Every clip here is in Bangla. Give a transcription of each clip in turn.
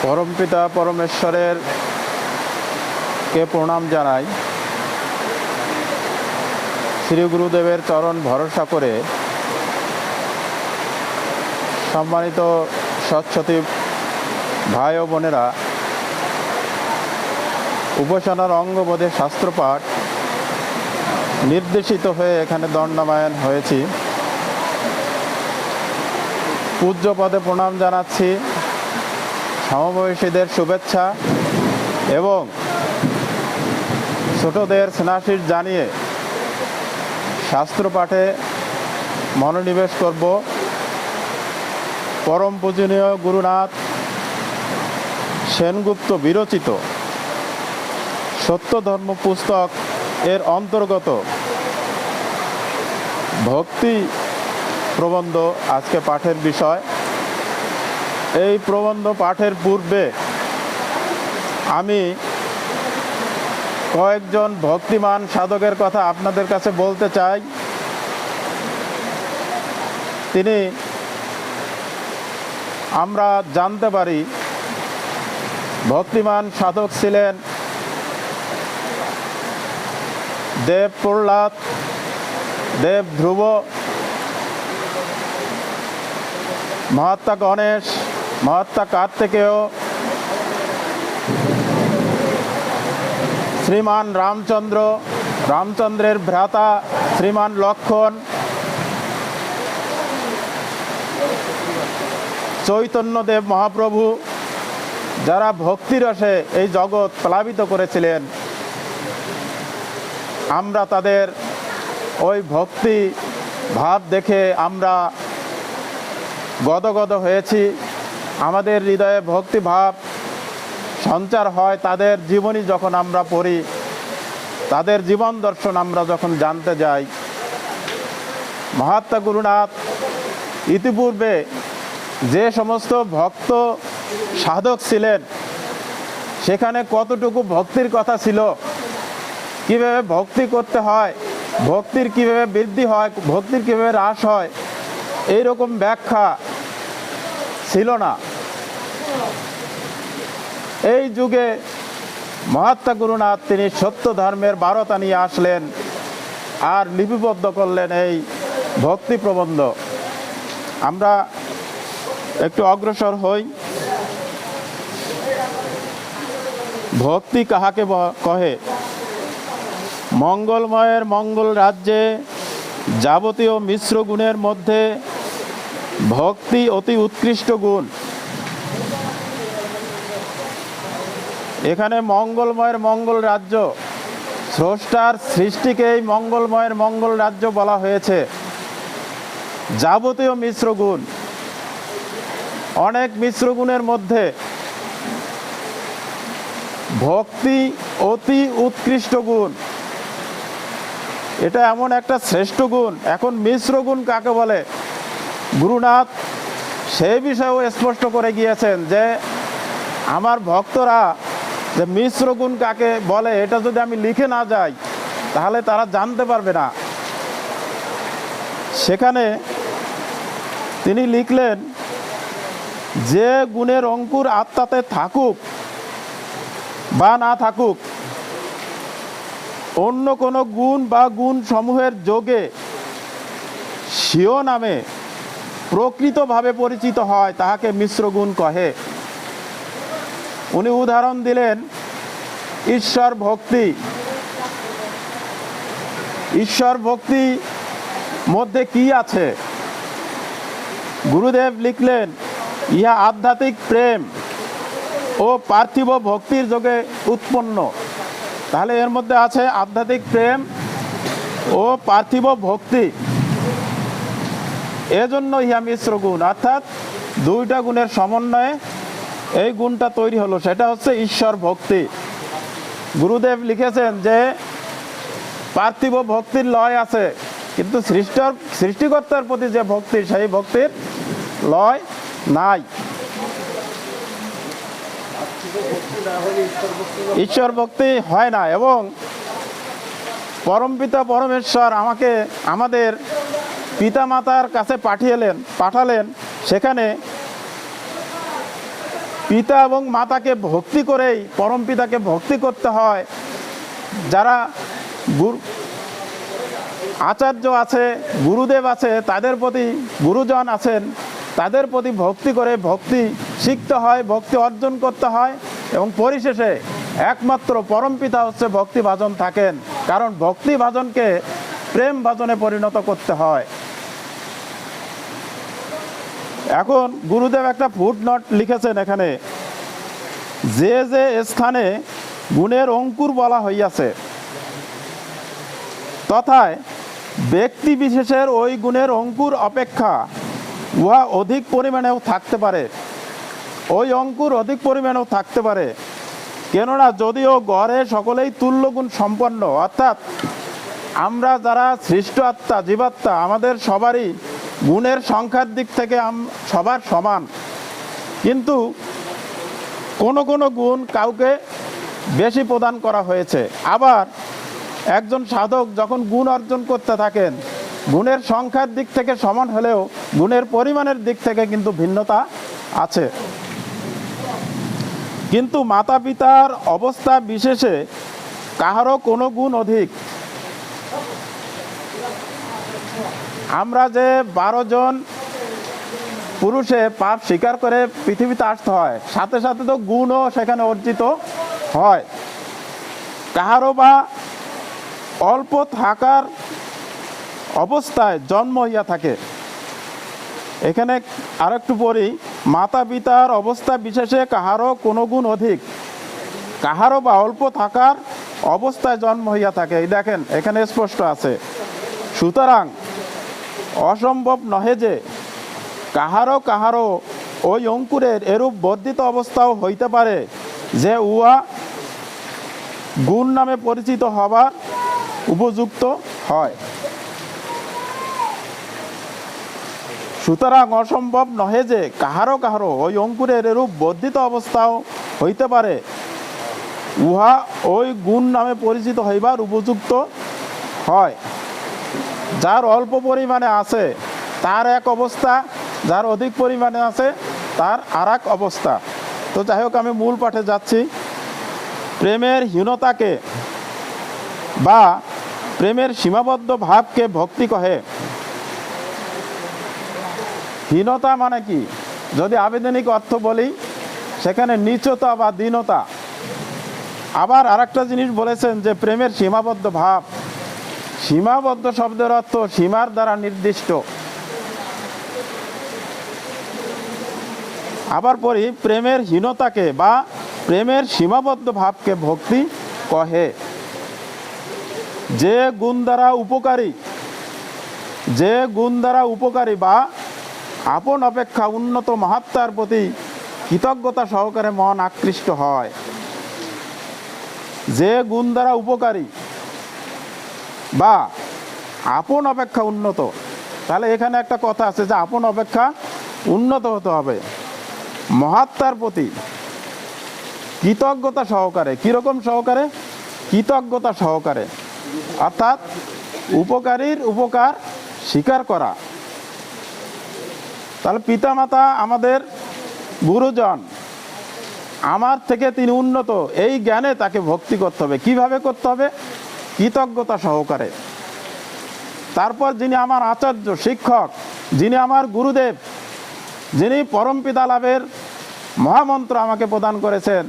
পরমপিতা পরমেশ্বরের কে প্রণাম জানাই। শ্রী গুরুদেবের চরণ ভরসা করে সম্মানিত সৎসতী ভাই ও বোনেরা, উপাসনার অঙ্গবোধে শাস্ত্রপাঠ নির্দেশিত হয়ে এখানে দণ্ডায়মান হয়েছি। পূজ্য পদে প্রণাম জানাচ্ছি, সমবয়সীদের শুভেচ্ছা এবং ছোটদের স্নেহাশীষ জানিয়ে শাস্ত্রপাঠে মনোনিবেশ করব। পরম পূজনীয় গুরুনাথ সেনগুপ্ত বিরচিত সত্য ধর্ম পুস্তক এর অন্তর্গত ভক্তি প্রবন্ধ আজকে পাঠের বিষয়। এই প্রবন্ধ পাঠের পূর্বে আমি কয়েকজন ভক্তিমান সাধকের কথা আপনাদের কাছে বলতে চাই। আমরা জানতে পারি ভক্তিমান সাধক ছিলেন দেব প্রহ্লাদ, দেব ধ্রুব, মহাত্মা গণেশ, মহাত্মা কার্তিকেয়, শ্রীমান রামচন্দ্র, রামচন্দ্রের ভ্রাতা শ্রীমান লক্ষ্মণ, চৈতন্যদেব মহাপ্রভু, যারা ভক্তিরসে এই জগৎ প্লাবিত করেছিলেন। আমরা তাদের ওই ভক্তি ভাব দেখে আমরা গদগদ হয়েছি। আমাদের হৃদয়ে ভক্তি ভাব সঞ্চার হয় তাদের জীবনী যখন আমরা পড়ি, তাদের জীবন দর্শন আমরা যখন জানতে যাই। মহাত্মা গুরুনাথ ইতিপূর্বে যে সমস্ত ভক্ত সাধক ছিলেন, সেখানে কতটুকু ভক্তির কথা ছিল, কিভাবে ভক্তি করতে হয়, ভক্তির কিভাবে বৃদ্ধি হয়, ভক্তির কিভাবে হ্রাস হয়, এইরকম ব্যাখ্যা ছিল না। এই যুগে মহাত্মা গুরুনাথ তিনি সত্য ধর্মের বারতা নিয়ে আসলেন আর লিপিবদ্ধ করলেন এই ভক্তি প্রবন্ধ। আমরা একটু অগ্রসর হই। ভক্তি কাহাকে কহে? মঙ্গলময়ের মঙ্গল রাজ্যে যাবতীয় মিশ্র গুণের মধ্যে ভক্তি অতি উৎকৃষ্ট গুণ। এখানে মঙ্গলময়ের মঙ্গল রাজ্য, স্রষ্টার সৃষ্টিকেই মঙ্গলময়ের মঙ্গল রাজ্য বলা হয়েছে। যাবতীয় মিশ্র গুণ, অনেক মিশ্র গুণের মধ্যে ভক্তি অতি উৎকৃষ্ট গুণ। এটা এমন একটা শ্রেষ্ঠ গুণ। এখন মিশ্র গুণ কাকে বলে? গুরুনাথ সেই বিষয়েও স্পষ্ট করে গিয়েছেন যে আমার ভক্তরা যে মিশ্র গুণ কাকে বলে, এটা যদি আমি লিখে না যাই তাহলে তারা জানতে পারবে না। সেখানে তিনি লিখলেন, যে গুণের অঙ্কুর আত্মাতে থাকুক বা না থাকুক, অন্য কোনো গুণ বা গুণ সমূহের যোগে স্বীয় নামে প্রকৃতভাবে পরিচিত হয়, তাহাকে মিশ্র গুণ কহে। উনি উদাহরণ দিলেন ঈশ্বর ভক্তি। ঈশ্বর ভক্তি মধ্যে কি আছে? গুরুদেব লিখলেন, ইহা আধ্যাত্মিক প্রেম ও পার্থিব ভক্তির যোগে উৎপন্ন। তাহলে এর মধ্যে আছে আধ্যাত্মিক প্রেম ও পার্থিব ভক্তি। এজন্য ইহা মিশ্র গুণ, অর্থাৎ দুইটা গুণের সমন্বয়ে এই গুণটা তৈরি হলো, সেটা হচ্ছে ঈশ্বর ভক্তি। গুরুদেব লিখেছেন যে পার্থিব ভক্তির লয় আছে, কিন্তু সৃষ্টিকর্তার প্রতি যে ভক্তি, সেই ভক্তির লয় নাই। ঈশ্বর ভক্তি হয় না। এবং পরমপিতা পরমেশ্বর আমাদের পিতামাতার কাছে পাঠালেন। সেখানে পিতা এবং মাতাকে ভক্তি করেই, পরম পিতাকে ভক্তি করতে হয়। যারা আচার্য আছে, গুরুদেব আছে, তাদের প্রতি, গুরুজন আছেন, তাদের প্রতি ভক্তি করে ভক্তি শিখতে হয়, ভক্তি অর্জন করতে হয়। এবং পরিশেষে একমাত্র পরম পিতা হচ্ছে ভক্তি ভাজন থাকেন, কারণ ভক্তি ভাজনকে প্রেম ভাজনে পরিণত করতে হয়। এখন গুরুদেব একটা ফুটনোট লিখেছেন এখানে, যে যে স্থানে গুণের অঙ্কুর বলা হইয়াছে, তথায় ব্যক্তি বিশেষের ওই গুণের অঙ্কুর অপেক্ষা উহা অধিক পরিমাণেও থাকতে পারে, ওই অঙ্কুর অধিক পরিমাণেও থাকতে পারে। কেননা যদিও গড়ে সকলেই তুল্য গুণ সম্পন্ন, অর্থাৎ আমরা যারা সৃষ্ট আত্মা, জীবাত্মা, আমাদের সবারই গুণের সংখ্যার দিক থেকে সবার সমান, কিন্তু কোনো কোনো গুণ কাউকে বেশি প্রদান করা হয়েছে। আবার একজন সাধক যখন গুণ অর্জন করতে থাকেন, গুণের সংখ্যার দিক থেকে সমান হলেও গুণের পরিমাণের দিক থেকে কিন্তু ভিন্নতা আছে। কিন্তু মাতা পিতার অবস্থা বিশেষে কাহারও কোনো গুণ অধিক। আমরা যে 12 জন পুরুষে পাপ স্বীকার করে পৃথিবীতে আসতে হয়, সাথে সাথে তো গুণও সেখানে অর্জিত হয়। কাহারও বা অল্প থাকার অবস্থায় জন্ম হইয়া থাকে। এখানে আরেকটু পড়ি, মাতা পিতার অবস্থা বিশেষে কাহারও কোনো গুণ অধিক, কাহারও বা অল্প থাকার অবস্থায় জন্ম হইয়া থাকে। এই দেখেন এখানে স্পষ্ট আছে। সুতরাং অসম্ভব নহে যে কাহারও কাহারও ওই অঙ্কুরের এরূপ বর্ধিত অবস্থাও হইতে পারে যে উহা গুণ নামে পরিচিত হবার উপযুক্ত হয়। সুতরাং অসম্ভব নহে যে কাহারও কাহারও ওই অঙ্কুরের এরূপ বর্ধিত অবস্থাও হইতে পারে উহা ওই গুণ নামে পরিচিত হইবার উপযুক্ত হয়। যার অল্প পরিমাণে আছে তার এক অবস্থা, যার অধিক পরিমাণে আছে তার আর এক অবস্থা। তো যাই হোক, আমি মূল পাঠে যাচ্ছি। প্রেমের হীনতাকে বা প্রেমের সীমাবদ্ধ ভাবকে ভক্তি কহে। হীনতা মানে কি? যদি আবেদনিক অর্থ বলি, সেখানে নীচতা বা দীনতা। আবার আরেকটা জিনিস বলেছেন যে প্রেমের সীমাবদ্ধ ভাব। সীমাবদ্ধ শব্দের অর্থ সীমার দ্বারা নির্দিষ্ট। আবার পড়ি, প্রেমের হীনতাকে বা প্রেমের সীমাবদ্ধ ভাবকে ভক্তি কহে। যে গুণ দ্বারা উপকারী, যে গুণ দ্বারা উপকারী বা আপন অপেক্ষা উন্নত মহাত্মার প্রতি কৃতজ্ঞতা সহকারে মন আকৃষ্ট হয়। যে গুণ দ্বারা উপকারী বা আপন অপেক্ষা উন্নত, তাহলে এখানে একটা কথা আছে যে আপন অপেক্ষা উন্নত হতে হবে। মহাত্মার প্রতি কৃতজ্ঞতা সহকারে, কিরকম সহকারে? কৃতজ্ঞতা সহকারে, অর্থাৎ উপকারীর উপকার স্বীকার করা। তাহলে পিতামাতা আমাদের গুরুজন, আমার থেকে তিনি উন্নত, এই জ্ঞানে তাকে ভক্তি করতে হবে। কিভাবে করতে হবে? কৃতজ্ঞতা সহকারে। তারপর যিনি আমার আচার্য, শিক্ষক, যিনি আমার গুরুদেব, যিনি পরম পিতা লাভের মহামন্ত্র আমাকে প্রদান করেছেন,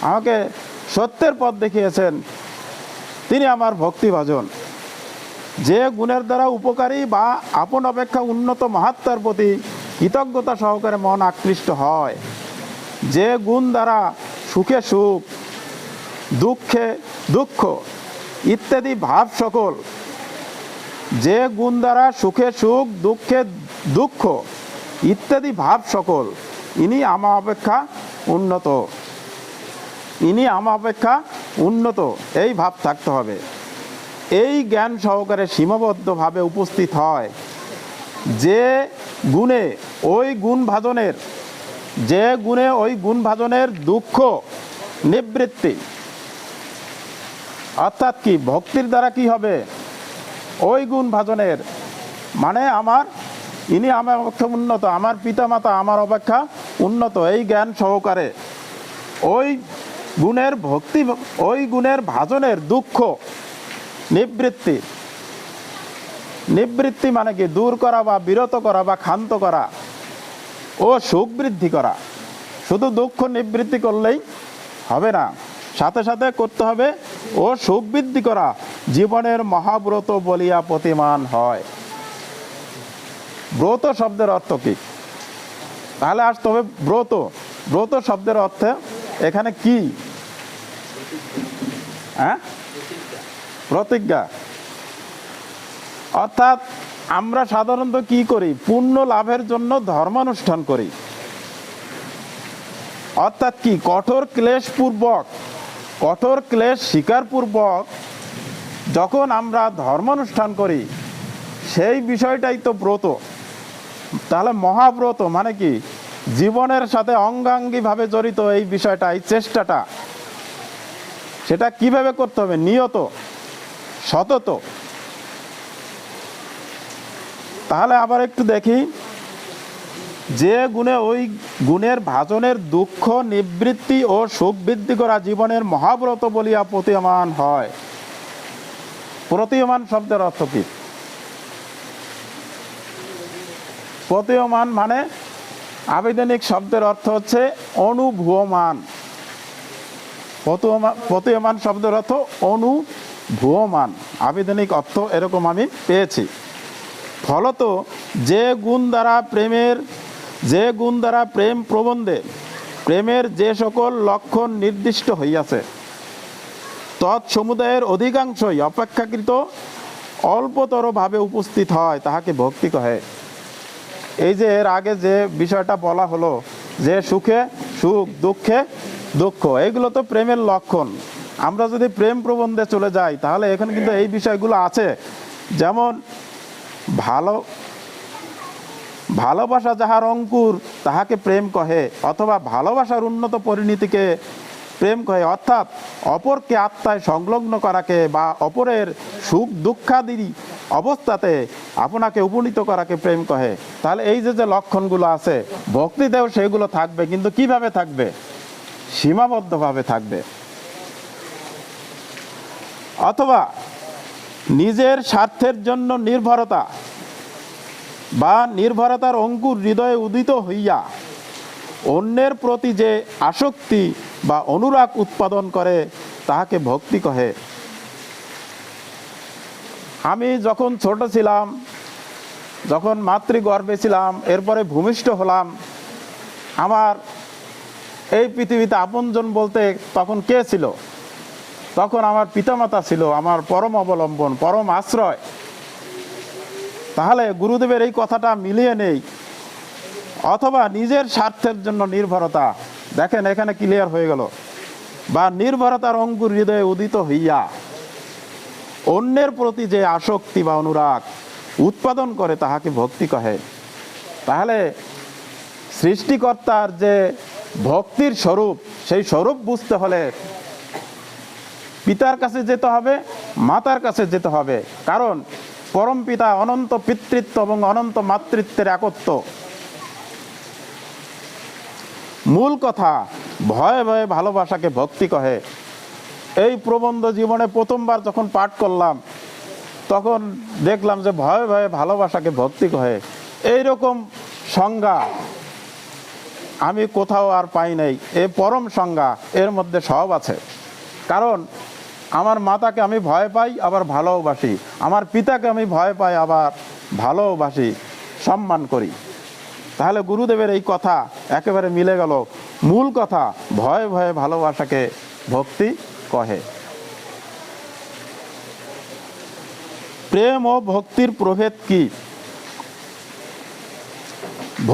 আমাকে সত্যের পথ দেখিয়েছেন, তিনি আমার ভক্তিভাজন। যে গুণের দ্বারা উপকারী বা আপন অপেক্ষা উন্নত মহাত্মার প্রতি কৃতজ্ঞতা সহকারে মন আকৃষ্ট হয়, যে গুণ দ্বারা সুখে সুখ, দুঃখে দুঃখ ইত্যাদি ভাব সকল, যে গুণ দ্বারা সুখে সুখ, দুঃখে দুঃখ ইত্যাদি ভাব সকল, ইনি আমা অপেক্ষা উন্নত, ইনি আমা অপেক্ষা উন্নত, এই ভাব থাকতে হবে। এই জ্ঞান সহকারে সীমাবদ্ধভাবে উপস্থিত হয়। যে গুণে ওই গুণ ভাজনের, যে গুণে ওই গুণ ভাজনের দুঃখ নিবৃত্তি, অর্থাৎ কি ভক্তির দ্বারা কি হবে? ওই গুণ ভাজনের মানে আমার ইনি আমার অপেক্ষা উন্নত, আমার পিতামাতা আমার অপেক্ষা উন্নত, এই জ্ঞান সহকারে ওই গুণের ভক্তি, ওই গুণের ভাজনের দুঃখ নিবৃত্তি, নিবৃত্তি মানে কি দূর করা বা বিরত করা বা ক্ষান্ত করা ও সুখ বৃদ্ধি করা। শুধু দুঃখ নিবৃত্তি করলেই হবে না, সাথে সাথে করতে হবে ও সুখ বৃদ্ধি করা, জীবনের মহাব্রত বলিয়া প্রতিমান হয়। ব্রত শব্দের অর্থ কি? তাহলে আসতে হবে ব্রত। ব্রত শব্দের অর্থে এখানে কি? হ্যাঁ, প্রতিজ্ঞা। অর্থাৎ আমরা সাধারণত কি করি? পুণ্য লাভের জন্য ধর্মানুষ্ঠান করি। অর্থাৎ কি? কঠোর ক্লেশ পূর্বক, কঠোর ক্লেশ স্বীকার পূর্বক যখন আমরা ধর্মানুষ্ঠান করি, সেই বিষয়টাই তো ব্রত। তাহলে মহাব্রত মানে কি? জীবনের সাথে অঙ্গাঙ্গিভাবে জড়িত এই বিষয়টা, এই চেষ্টাটা, সেটা কিভাবে করতে হবে? নিয়ত, সতত। তাহলে আবার একটু দেখি, যে গুণে ওই গুণের ভাজনের দুঃখ নিবৃত্তি ও সুখ বৃদ্ধি করা জীবনের মহাব্রত বলিয়া প্রতীয়মান হয়। প্রতীয়মান শব্দের অর্থ কি? প্রতীয়মান মানে আবেদনিক শব্দের অর্থ হচ্ছে অনুভূয়মান। প্রতীয়মান শব্দের অর্থ অনুভূয়মান, আবেদনিক অর্থ এরকম আমি পেয়েছি। ফলত যে গুণ দ্বারা প্রেম প্রবন্ধে প্রেমের যে সকল লক্ষণ নির্দিষ্ট হইয়াছে, তৎসমুদায়ের অধিকাংশই অপেক্ষাকৃত অল্পতর ভাবে উপস্থিত হয়, তাহাকে ভক্তি কহে। এই যে এর আগে যে বিষয়টা বলা হলো, যে সুখে সুখ, দুঃখে দুঃখ, এগুলো তো প্রেমের লক্ষণ। আমরা যদি প্রেম প্রবন্ধে চলে যাই, তাহলে এখানে কিন্তু এই বিষয়গুলো আছে। যেমন ভালোবাসা যাহার অঙ্কুর তাহাকে প্রেম কহে, অথবা ভালোবাসার উন্নত পরিণতিকে প্রেম কহে। অর্থাৎ অপরকে আত্মায় সংলগ্ন করাকে বা অপরের সুখ দুঃখাদি অবস্থাতে আপনাকে উপনীত করাকে প্রেম কহে। তাহলে এই যে যে লক্ষণগুলো আছে, ভক্তিতেও সেগুলো থাকবে, কিন্তু কিভাবে থাকবে? সীমাবদ্ধভাবে থাকবে। অথবা নিজের স্বার্থের জন্য নির্ভরতা বা নির্ভরতার অঙ্কুর হৃদয়ে উদিত হইয়া অন্যের প্রতি যে আসক্তি বা অনুরাগ উৎপাদন করে, তাহাকে ভক্তি কহে। আমি যখন ছোট ছিলাম, যখন মাতৃগর্ভে ছিলাম, এরপরে ভূমিষ্ঠ হলাম, আমার এই পৃথিবীতে আপনজন বলতে তখন কে ছিল? তখন আমার পিতামাতা ছিল, আমার পরম অবলম্বন, পরম আশ্রয়। তাহলে গুরুদেবের এই কথাটা মিলিয়ে নেই। অথবা নিজের স্বার্থের জন্য নির্ভরতা, দেখেন এখানে ক্লিয়ার হয়ে গেল। বা নির্ভরতার অঙ্কুর হৃদয়ে উদিত হইয়া অন্যের প্রতি যে আসক্তি বা অনুরাগ উৎপাদন করে, তাহাকে ভক্তি কহে। তাহলে সৃষ্টিকর্তার যে ভক্তির স্বরূপ, সেই স্বরূপ বুঝতে হলে পিতার কাছে যেতে হবে, মাতার কাছে যেতে হবে। কারণ পরম পিতা অনন্ত পিতৃত্ব এবং অনন্ত মাতৃত্বের একত্ব। মূল কথা, ভয়ে ভয়ে ভালোবাসাকে ভক্তি কহে। এই প্রবন্ধ জীবনে প্রথমবার যখন পাঠ করলাম, তখন দেখলাম যে ভয়ে ভয়ে ভালোবাসাকে ভক্তি কহে, এইরকম সংজ্ঞা আমি কোথাও আর পাই নাই। এই পরম সংজ্ঞা এর মধ্যে সব আছে। কারণ আমার মাতাকে আমি ভয় পাই, আবার ভালোবাসি। আমার পিতাকে আমি ভয় পাই, আবার ভালোবাসি, সম্মান করি। তাহলে গুরুদেবের এই কথা একেবারে মিলে গেল। মূল কথা, ভয়ে ভয়ে ভালোবাসাকে ভক্তি কহে। প্রেম ও ভক্তির প্রভেদ কি?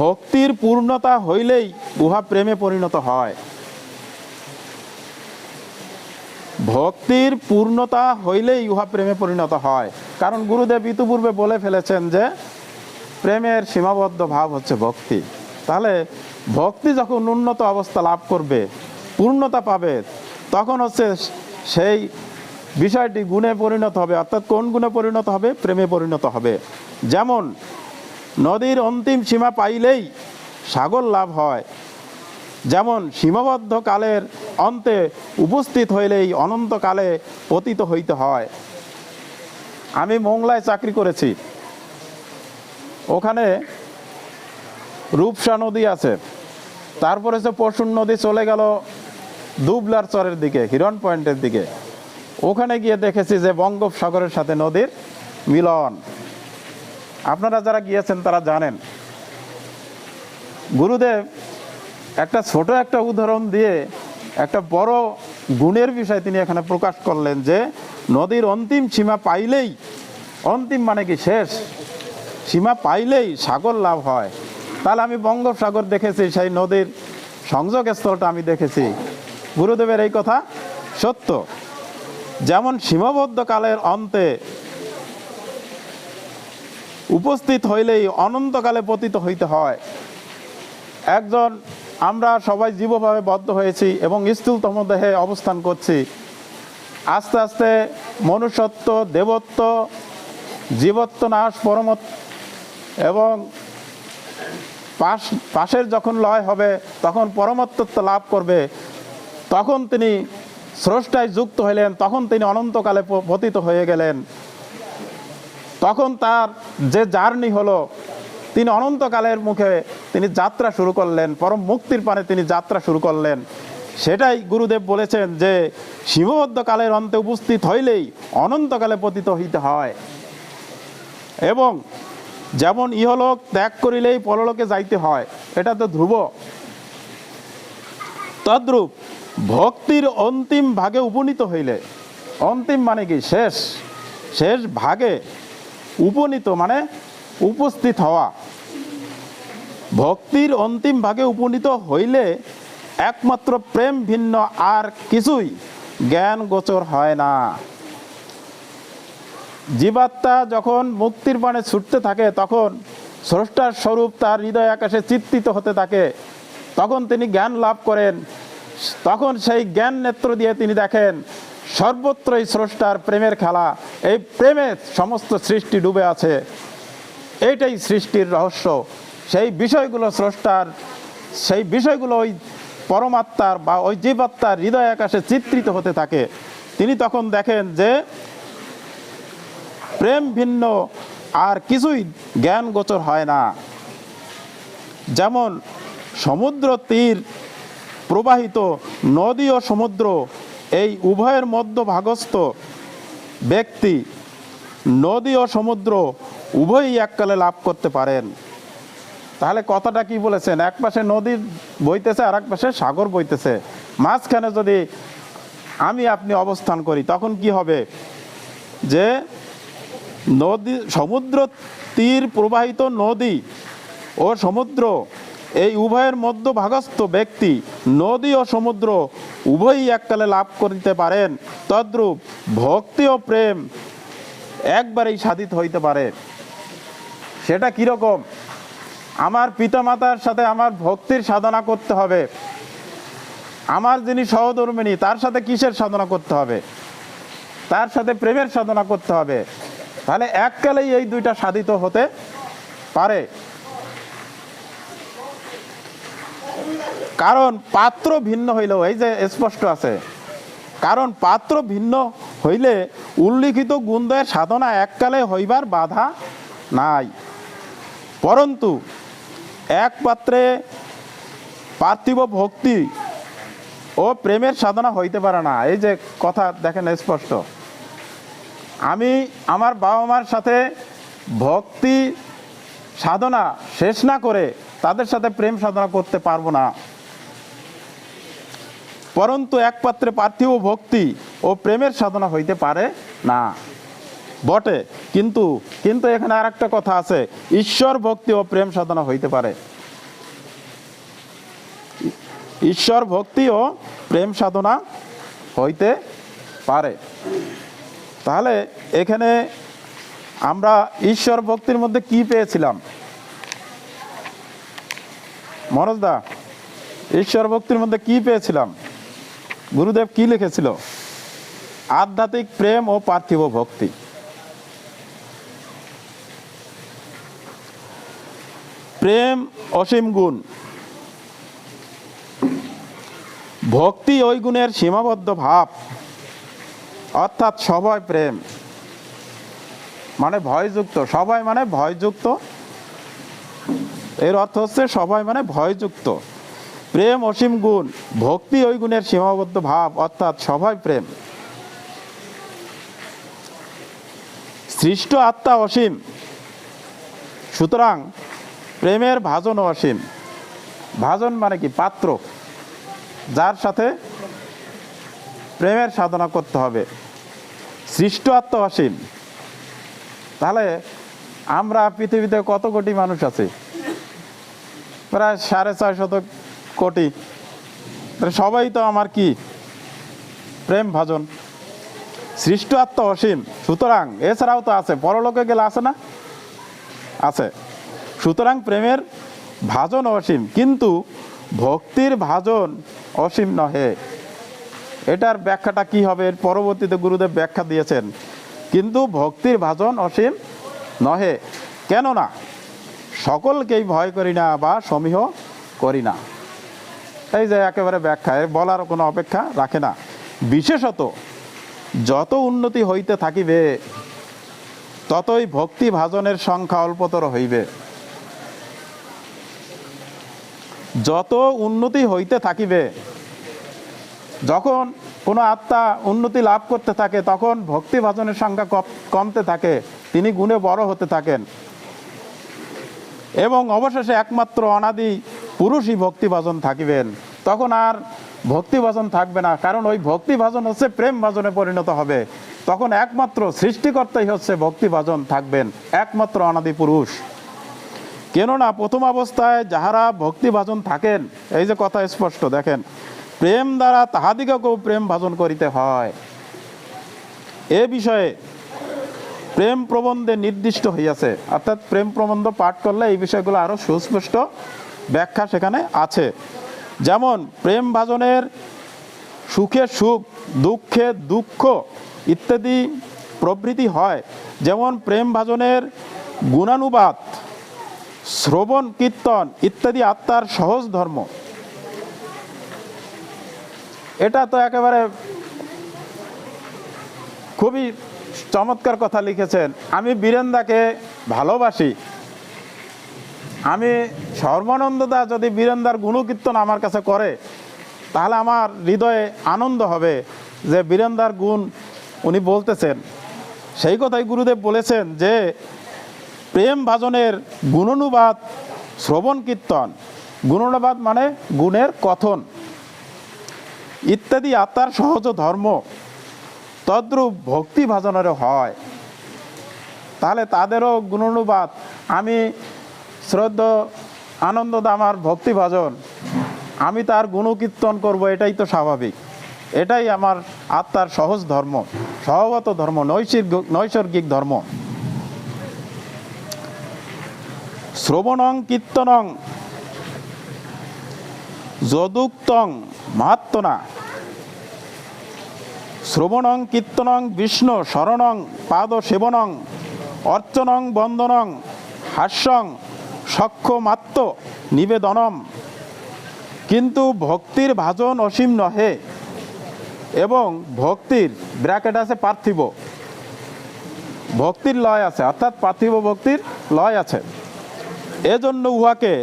ভক্তির পূর্ণতা হইলেই উহা প্রেমে পরিণত হয়। ভক্তির পূর্ণতা হইলেই উহা প্রেমে পরিণত হয়। কারণ গুরুদেব ইতিপূর্বে বলে ফেলেছেন যে প্রেমের সীমাবদ্ধ ভাব হচ্ছে ভক্তি। তাহলে ভক্তি যখন উন্নত অবস্থা লাভ করবে, পূর্ণতা পাবে, তখন হচ্ছে সেই বিষয়টি গুণে পরিণত হবে। অর্থাৎ কোন গুণে পরিণত হবে? প্রেমে পরিণত হবে। যেমন নদীর অন্তিম সীমা পাইলেই সাগর লাভ হয়, যেমন সীমাবদ্ধ কালের অন্তে উপস্থিত হইলেই অনন্তকালে পতিত হইতে হয়। আমি মোংলায় চাকরি করেছি, ওখানে রূপসা নদী আছে, তারপরে সে পশুর নদী চলে গেল দুবলার চরের দিকে, হিরন পয়েন্টের দিকে। ওখানে গিয়ে দেখেছি যে বঙ্গোপসাগরের সাথে নদীর মিলন। আপনারা যারা গিয়েছেন তারা জানেন। গুরুদেব একটা ছোট একটা উদাহরণ দিয়ে একটা বড় গুণের বিষয় তিনি এখানে প্রকাশ করলেন যে নদীর অন্তিম সীমা পাইলেই, অন্তিম মানে কি শেষ, সীমা পাইলেই সাগর লাভ হয়। তাহলে আমি বঙ্গোপসাগর দেখেছি, সেই নদীর সংযোগস্থলটা আমি দেখেছি। গুরুদেবের এই কথা সত্য। যেমন সীমাবদ্ধ কালের অন্তে উপস্থিত হইলেই অনন্তকালে পতিত হইতে হয়। একজন, আমরা সবাই জীবভাবে বদ্ধ হয়েছি এবং স্থূলতম দেহে অবস্থান করছি। আস্তে আস্তে মনুষ্যত্ব, দেবত্ব, জীবত্ব নাশ, পরমত্ব এবং পাশের যখন লয় হবে তখন পরমত্বত্ব লাভ করবে, তখন তিনি স্রষ্টায় যুক্ত হইলেন, তখন তিনি অনন্তকালে পতিত হয়ে গেলেন। তখন তার যে জার্নি হলো, তিনি অনন্তকালের মুখে তিনি যাত্রা শুরু করলেন, পরম মুক্তির পানে তিনি যাত্রা শুরু করলেন। সেটাই গুরুদেব বলেছেন যে সীমাবদ্ধ কালের অন্তে উপস্থিত হইলেই অনন্তকালে পতিত হইতে হয়। এবং যেমন ইহলোক ত্যাগ করিলেই পরলোকে যাইতে হয়, এটা তো ধ্রুব। তদ্রূপ ভক্তির অন্তিম ভাগে উপনীত হইলে, অন্তিম মানে কি শেষ, শেষ ভাগে উপনীত মানে উপস্থিত হওয়া। ভক্তির অন্তিম ভাগে উপনীত হইলে একমাত্র প্রেম ভিন্ন আর কিছুই জ্ঞান গোচর হয় না। জীবাত্মা যখন মুক্তির পানে ছুটতে থাকে, তখন স্রষ্টার স্বরূপ তার হৃদয় আকাশে চিত্রিত হতে থাকে, তখন তিনি জ্ঞান লাভ করেন। তখন সেই জ্ঞান নেত্র দিয়ে তিনি দেখেন সর্বত্রই স্রষ্টার প্রেমের খেলা, এই প্রেমে সমস্ত সৃষ্টি ডুবে আছে। এইটাই সৃষ্টির রহস্য। সেই বিষয়গুলো স্রষ্টার, সেই বিষয়গুলো ওই পরমাত্মার বা ওই জীবাত্মার হৃদয় আকাশে চিত্রিত হতে থাকে। তিনি তখন দেখেন যে প্রেম ভিন্ন আর কিছুই জ্ঞান গোচর হয় না। যেমন সমুদ্র তীর প্রবাহিত নদী ও সমুদ্র, এই উভয়ের মধ্যভাগস্থ ব্যক্তি নদী ও সমুদ্র উভয়ই এককালে লাভ করতে পারেন। তাহলে কথাটা কি বলেছেন? এক পাশে নদী বইতেছে, আর এক পাশে সাগর বইতেছে, মাঝখানে যদি আমি আপনি অবস্থান করি, তখন কি হবে? যে নদী, সমুদ্র তীর প্রবাহিত নদী ও সমুদ্র, এই উভয়ের মধ্যভাগস্থ ব্যক্তি নদী ও সমুদ্র উভয়ই এককালে লাভ করিতে পারেন। তদ্রূপ ভক্তি ও প্রেম একবারেই সাধিত হইতে পারে। সেটা কিরকম? আমার পিতামাতার সাথে আমার ভক্তির সাধনা করতে হবে, আমার যিনি সহধর্মিণী তার সাথে কিসের সাধনা করতে হবে? তার সাথে প্রেমের সাধনা করতে হবে। তাহলে এককালেই এই দুইটা সাধিত হতে পারে। কারণ পাত্র ভিন্ন হইলেও, এই যে স্পষ্ট আছে, কারণ পাত্র ভিন্ন হইলে উল্লিখিত গুণদ্বয়ের সাধনা এককালে হইবার বাধা নাই। পরন্তু এক পাত্রে পার্থিব ভক্তি ও প্রেমের সাধনা হইতে পারে না। এই যে কথা দেখেন স্পষ্ট। আমি আমার বাবা মার সাথে ভক্তি সাধনা শেষ না করে তাদের সাথে প্রেম সাধনা করতে পারবো না। পরন্তু এক পাত্রে পার্থিব ভক্তি ও প্রেমের সাধনা হইতে পারে না বটে, কিন্তু কিন্তু এখানে আর একটা কথা আছে, ঈশ্বর ভক্তি ও প্রেম সাধনা হইতে পারে। ঈশ্বর ভক্তি ও প্রেম সাধনা হইতে পারে। তাহলে এখানে আমরা ঈশ্বর ভক্তির মধ্যে কি পেয়েছিলাম? মনোজদা, ঈশ্বর ভক্তির মধ্যে কি পেয়েছিলাম? গুরুদেব কি লিখেছিল? আধ্যাত্মিক প্রেম ও পার্থিব ভক্তি। প্রেম অসীম গুণ, ভক্তি ওই গুণের সীমাবদ্ধ ভাব, অর্থাৎ সবাই প্রেম মানে ভয়যুক্ত, সবাই মানে ভয়যুক্ত, এর অর্থ হচ্ছে সবাই মানে ভয়যুক্ত। প্রেম অসীম গুণ, ভক্তি ওই গুণের সীমাবদ্ধ ভাব, অর্থাৎ সবাই প্রেম। সৃষ্ট আত্মা অসীম, সুতরাং প্রেমের ভাজন অসীম। ভাজন মানে কি? পাত্র, যার সাথে প্রেমের সাধনা করতে হবে। সৃষ্ট আত্মা অসীম, তাহলে আমরা পৃথিবীতে কত কোটি মানুষ আছে? প্রায় 450 কোটি। সবাই তো আমার কি? প্রেম ভাজন। সৃষ্ট আত্মা অসীম, সুতরাং এছাড়াও তো আছে, পরলোকে গেলে আছে না? আছে। সুতরাং প্রেমের ভাজন অসীম, কিন্তু ভক্তির ভাজন অসীম নহে। এটার ব্যাখ্যাটা কি হবে? এর পরবর্তীতে গুরুদেব ব্যাখ্যা দিয়েছেন, কিন্তু ভক্তির ভাজন অসীম নহে, কেননা সকলকেই ভয় করি না বা সমীহ করি না। এই যে একেবারে ব্যাখ্যা, এর বলার কোনো অপেক্ষা রাখে না। বিশেষত যত উন্নতি হইতে থাকিবে, ততই ভক্তি ভাজনের সংখ্যা অল্পতর হইবে। যত উন্নতি হইতে থাকিবে, যখন কোনো আত্মা উন্নতি লাভ করতে থাকে, তখন ভক্তি ভাজনের সংখ্যা কমতে থাকে, তিনি গুণে বড় হতে থাকেন, এবং অবশেষে একমাত্র অনাদি পুরুষই ভক্তি ভাজন থাকিবেন। তখন আর ভক্তি ভাজন থাকবে না, কারণ ওই ভক্তি ভাজন হচ্ছে প্রেম ভাজনে পরিণত হবে। তখন একমাত্র সৃষ্টিকর্তাই হচ্ছে ভক্তি ভাজন থাকবেন, একমাত্র অনাদি পুরুষ। কেননা প্রথম অবস্থায় যাহারা ভক্তি ভাজন থাকেন, এই যে কথা স্পষ্ট দেখেন, প্রেম দ্বারা তাহাদিগকেও প্রেম ভাজন করিতে হয়। এ বিষয়ে প্রেম প্রবন্ধে নির্দিষ্ট হইয়াছে, অর্থাৎ প্রেম প্রবন্ধ পাঠ করলে এই বিষয়গুলো আরো সুস্পষ্ট ব্যাখ্যা সেখানে আছে। যেমন প্রেম ভাজনের সুখে সুখ, দুঃখে দুঃখ ইত্যাদি প্রবৃত্তি হয়। যেমন প্রেম ভাজনের গুণানুবাদ, শ্রবণ কীর্তন ইত্যাদি আত্মার সহজ ধর্ম। এটা তো একেবারে খুবই চমৎকার কথা লিখেছেন। আমি বীরেন্দাকে ভালোবাসি, আমি সর্বানন্দদা যদি বীরেন্দার গুণকীর্তন আমার কাছে করে, তাহলে আমার হৃদয়ে আনন্দ হবে যে বীরেন্দার গুণ উনি বলতেছেন। সেই কথাই গুরুদেব বলেছেন যে প্রেম ভাজনের গুণানুবাদ, শ্রবণ কীর্তন, গুণানুবাদ মানে গুণের কথন ইত্যাদি আত্মার সহজ ধর্ম, তদ্রূপ ভক্তি ভাজনেরও হয়। তাহলে তাদেরও গুণানুবাদ, আমি শ্রদ্ধা আনন্দদা আমার ভক্তি ভাজন, আমি তার গুণকীর্তন করব, এটাই তো স্বাভাবিক, এটাই আমার আত্মার সহজ ধর্ম, স্বভাবত ধর্ম, নৈসর্গিক ধর্ম। শ্রবণং কীর্তনং যদুক্তং মাহাত্মনা, শ্রবণং কীর্তনং বিষ্ণু শরণং পাদ সেবনং অর্চনং বন্দনং হাস্যং সক্ষমাত্ম নিবেদনম। কিন্তু ভক্তির ভাজন অসীম নহে, এবং ভক্তির ব্র্যাকেট আছে পার্থিব, ভক্তির লয় আছে, অর্থাৎ পার্থিব ভক্তির লয় আছে। এজন্য উহাকে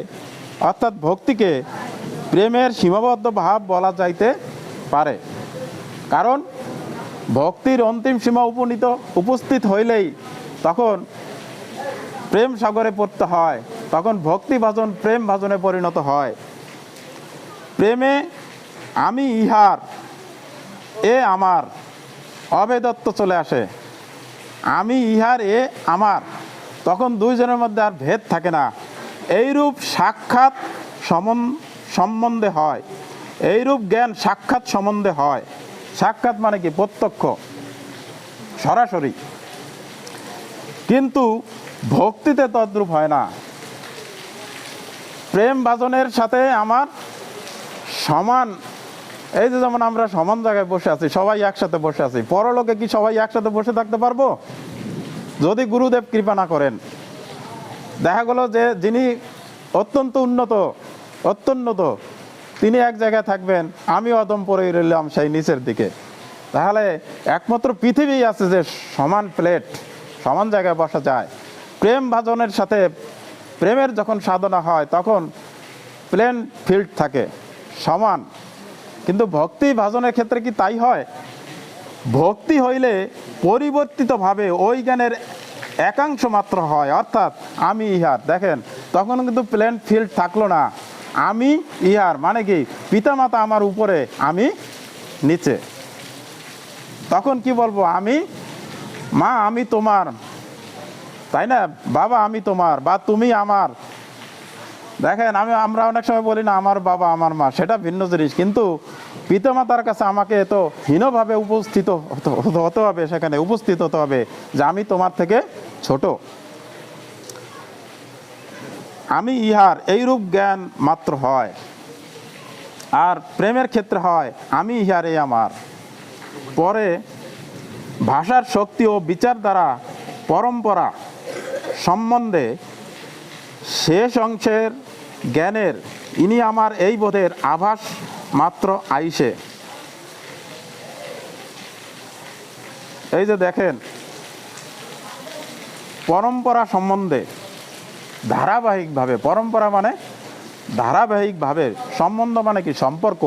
অর্থাৎ ভক্তিকে প্রেমের সীমাবদ্ধ ভাব বলা যাইতে পারে। কারণ ভক্তির অন্তিম সীমা উপস্থিত হইলেই তখন প্রেম সাগরে পড়তে হয়, তখন ভক্তি ভাজন প্রেম ভাজনে পরিণত হয়। প্রেমে আমি ইহার, এ আমার অভেদত্ব চলে আসে। আমি ইহার, এ আমার, তখন দুইজনের মধ্যে আর ভেদ থাকে না। এইরূপ সাক্ষাৎ সম্বন্ধে হয়, এইরূপ জ্ঞান সাক্ষাৎ সম্বন্ধে হয়। সাক্ষাৎ মানে কি? প্রত্যক্ষ, সরাসরি। কিন্তু ভক্তিতে তদ্রূপ হয় না। প্রেম ভাজনের সাথে আমার সমান, এই যে যেমন আমরা সমান জায়গায় বসে আছি, সবাই একসাথে বসে আছি, পরলোকে কি সবাই একসাথে বসে থাকতে পারবো? যদি গুরুদেব কৃপা না করেন। দেখা গেল যে যিনি অত্যন্ত উন্নত, অত্যুন্নত, তিনি এক জায়গায় থাকবেন, আমি অদম পড়ে রইলাম সেই নিচের দিকে। তাহলে একমাত্র পৃথিবী আছে যে সমান প্লেট, সমান জায়গায় বসা যায়। প্রেম ভাজনের সাথে প্রেমের যখন সাধনা হয় তখন প্লেন ফিল্ড থাকে, সমান। কিন্তু ভক্তি ভাজনের ক্ষেত্রে কি তাই হয়? ভক্তি হইলে পরিবর্তিতভাবে ওই জ্ঞানের একাংশ মাত্র হয়, অর্থাৎ আমি ইহার। দেখেন, তখন কিন্তু প্লেন ফিল্ড থাকলো না, আমি ইহার, মানে কি পিতামাতা আমার উপরে, আমি নিচে। তখন কি বলবো? আমি, মা আমি তোমার, তাই না? বাবা আমি তোমার, বা তুমি আমার। দেখেন, আমরা অনেক সময় বলি না আমার বাবা আমার মা, সেটা ভিন্ন জিনিস। কিন্তু পিতামাতার কাছে আমাকে তো হীনভাবে উপস্থিত হতে হবে, সেখানে উপস্থিত হতে হবে যে আমি তোমার থেকে ছোট, আমি ইহার, এইরূপ জ্ঞান মাত্র হয়। আর প্রেমের ক্ষেত্রে হয় আমি ইহার, এই আমার। পরে ভাষার শক্তি ও বিচার দ্বারা পরম্পরা সম্বন্ধে শেষ অংশের জ্ঞানের ইনি আমার, এই বোধের আভাস মাত্র আইসে। এই যে দেখেন, পরম্পরা সম্বন্ধে ধারাবাহিকভাবে, পরম্পরা মানে ধারাবাহিকভাবে, সম্বন্ধ মানে কি সম্পর্ক।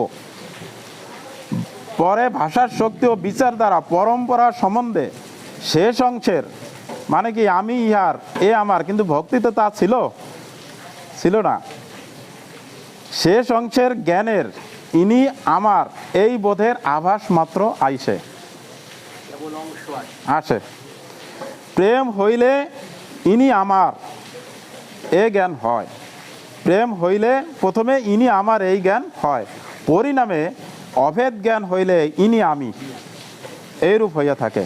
পরে ভাষার শক্তি ও বিচার দ্বারা পরম্পরা সম্বন্ধে শেষ অংশের, মানে কি আমি ইহার, এ আমার, কিন্তু ভক্তিতে তা ছিল না। শেষ অংশের জ্ঞানের ইনি আমার, এই বোধের আভাস মাত্র আসে। প্রেম হইলে ইনি আমার, এ জ্ঞান হয়। প্রেম হইলে প্রথমে ইনি আমার, এই জ্ঞান হয়। পরিণামে অভেদ জ্ঞান হইলে ইনি আমি, এইরূপ হইয়া থাকে।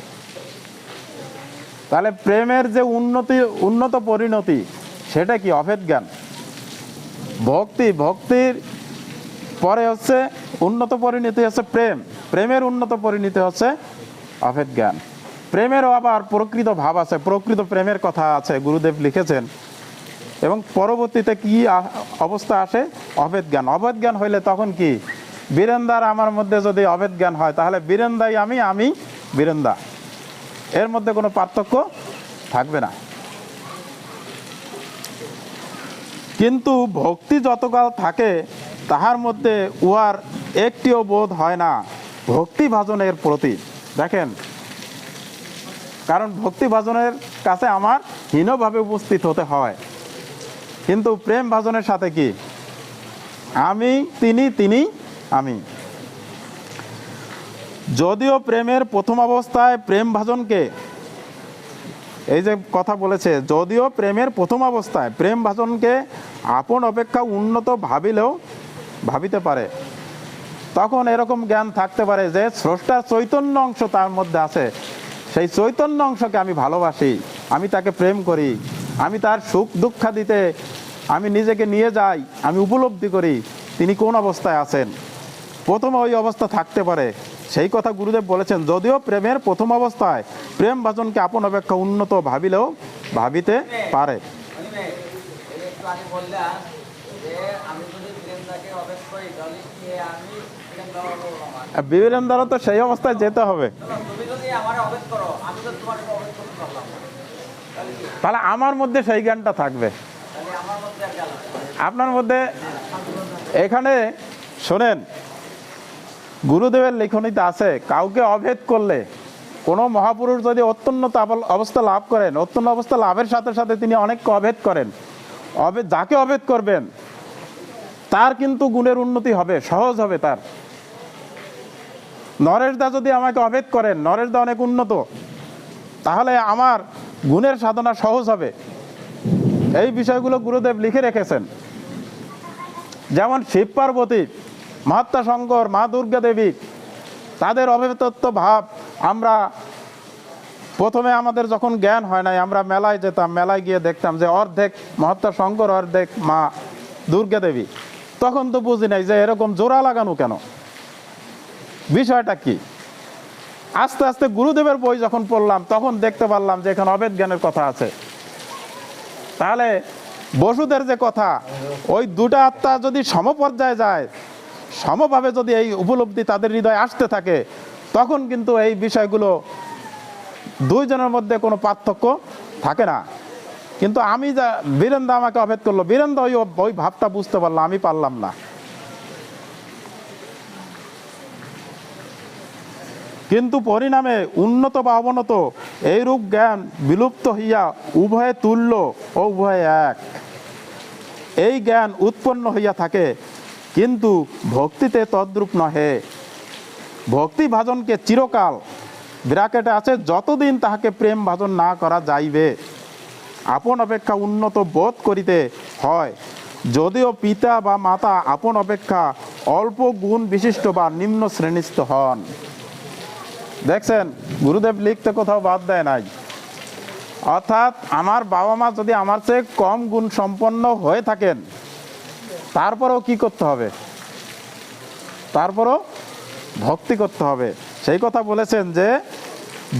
তাহলে প্রেমের যে উন্নত পরিণতি, সেটা কি? অভেদ জ্ঞান। ভক্তির পরে হচ্ছে উন্নত পরিণতি হচ্ছে প্রেম, প্রেমের উন্নত পরিণতি হচ্ছে অভেদ জ্ঞান। প্রেমেরও আবার প্রকৃত ভাব আছে, প্রকৃত প্রেমের কথা আছে, গুরুদেব লিখেছেন। এবং পরবর্তীতে কি অবস্থা আসে? অভেদ জ্ঞান। অভেদ জ্ঞান হইলে তখন কি? বীরেন্দার আমার মধ্যে যদি অভেদ জ্ঞান হয়, তাহলে বীরেন্দাই আমি, আমি বীরেন্দা, এর মধ্যে কোনো পার্থক্য থাকবে না। কিন্তু ভক্তি যতকাল থাকে তাহার মধ্যে উহার একটিও বোধ হয় না ভক্তি ভাজনের প্রতি। দেখেন, কারণ ভক্তি ভাজনের কাছে আমার হীনভাবে উপস্থিত হতে হয়। কিন্তু প্রেম ভাজনের সাথে কি? আমি তিনি, তিনি আমি। যদিও প্রেমের প্রথম অবস্থায় প্রেম ভাজনকে, এই যে কথা বলেছে, যদিও প্রেমের প্রথম অবস্থায় প্রেম ভাজনকে আপন অপেক্ষা উন্নত ভাবিতে পারে, তখন এরকম জ্ঞান থাকতে পারে যে স্রষ্টার চৈতন্য অংশ তার মধ্যে আছে, সেই চৈতন্য অংশকে আমি ভালোবাসি, আমি তাকে প্রেম করি, আমি তার সুখ দুঃখ দিতে আমি নিজেকে নিয়ে যাই, আমি উপলব্ধি করি তিনি কোন অবস্থায় আছেন। প্রথমে ওই অবস্থা থাকতে পারে, সেই কথা গুরুদেব বলেছেন। যদিও প্রেমের প্রথম অবস্থায় প্রেম ভাজনকে আপন অপেক্ষা উন্নত ভাবিতে পারে। বীরেন্দ্র তো সেই অবস্থায় যেতে হবে, তাহলে আমার মধ্যে সেই জ্ঞানটা থাকবে, আপনার মধ্যে। এখানে শোনেন, গুরুদেবের লিখনীতে আছে, কাউকে অভেদ করলে, কোনো মহাপুরুষ যদি অত্যুন্নত অবস্থা লাভ করেন, অত্যুন্ন অবস্থা লাভের সাথে সাথে তিনি অনেককে অভেদ করেন। যাকে অভেদ করবেন তার কিন্তু গুণের উন্নতি হবে, সহজ হবে তার। নরেশদা যদি আমাকে অভেদ করেন, নরেশদা অনেক উন্নত, তাহলে আমার গুণের সাধনা সহজ হবে। এই বিষয়গুলো গুরুদেব লিখে রেখেছেন। যেমন শিব পার্বতী, মহাত্মা শঙ্কর, মা দুর্গা দেবী, তাদের অভেদত্ব ভাব আমরা প্রথমে, আমাদের যখন জ্ঞান হয় নাই, আমরা মেলায় যেতাম, মেলায় গিয়ে দেখতাম যে অর্ধেক মহাত্মা শঙ্কর, অর্ধেক মা দুর্গা দেবী। তখন তো বুঝি নাই যে এরকম জোড়া লাগানো কেন, বিষয়টা কি। আস্তে আস্তে গুরুদেবের বই যখন পড়লাম, তখন দেখতে পারলাম যে এখানে অভেদ জ্ঞানের কথা আছে। তাহলে বসুদের যে কথা, ওই দুটা আত্মা যদি সমপর্যায়ে যায়, সমভাবে যদি এই উপলব্ধি তাদের হৃদয়ে আসতে থাকে, তখন কিন্তু এই বিষয়গুলো দুইজনের মধ্যে কোনো পার্থক্য থাকে না। কিন্তু আমি যা বীরেন্দ্র আমাকে অভেদ করলো, বীরেন্দ্র ওই ভাবটা বুঝতে পারলো, আমি পারলাম না। কিন্তু পরিণামে উন্নত বা অবনত এইরূপ জ্ঞান বিলুপ্ত হইয়া উভয়ে তুল্য ও উভয়ে এক, এই জ্ঞান উৎপন্ন হইয়া থাকে, কিন্তু ভক্তিতে তদ্রূপ নহে। ভক্তি ভাজনকে চিরকাল, ব্র্যাকেটে আছে, যতদিন তাহাকে প্রেম ভাজন না করা যাইবে, আপন অপেক্ষা উন্নত বোধ করিতে হয়, যদিও পিতা বা মাতা আপন অপেক্ষা অল্প গুণ বিশিষ্ট বা নিম্ন শ্রেণীস্থ হন। দেখছেন, গুরুদেব লিখতে কোথাও বাদ দেয় নাই। অর্থাৎ আমার বাবা মা যদি আমার চেয়ে কম গুণ সম্পন্ন হয়ে থাকেন, তারপরেও কি করতে হবে? তারপরও ভক্তি করতে হবে। সেই কথা বলেছেন যে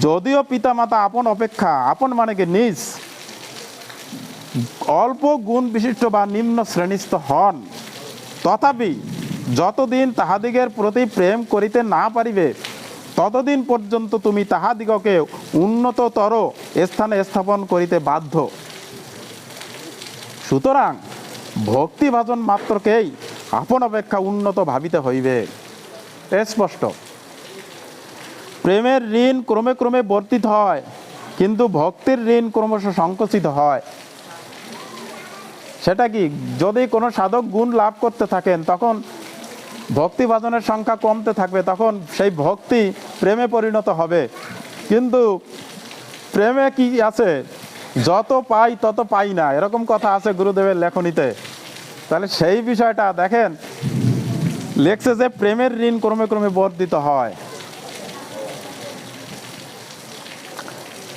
যদিও পিতা মাতা আপন অপেক্ষা, আপন মানে কি নিজ, অল্প গুণ বিশিষ্ট বা নিম্ন শ্রেণীস্থ হন, তথাপি যতদিন তাহাদিগের প্রতি প্রেম করিতে না পারিবে, ততদিন পর্যন্ত তুমি তাহাদিগকে উন্নততর স্থানে স্থাপন করিতে বাধ্য। সুতরাং ভক্তি ভাজন মাত্রকেই আপন অপেক্ষা উন্নত ভাবিতে হইবে। স্পষ্ট। প্রেমের ঋণ ক্রমে ক্রমে বর্ধিত হয়, কিন্তু ভক্তির ঋণ ক্রমশ সংকুচিত হয়। সেটা কি? যদি কোনো সাধক গুণ লাভ করতে থাকেন, তখন ভক্তি ভাজনের সংখ্যা কমতে থাকবে, তখন সেই ভক্তি প্রেমে পরিণত হবে। কিন্তু প্রেমে কি আছে, যত পাই তত পাই না, এরকম কথা আছে গুরুদেবের লেখনীতে। তাহলে সেই বিষয়টা দেখেন, লেখছে যে প্রেমের ঋণ ক্রমে ক্রমে বর্ধিত হয়।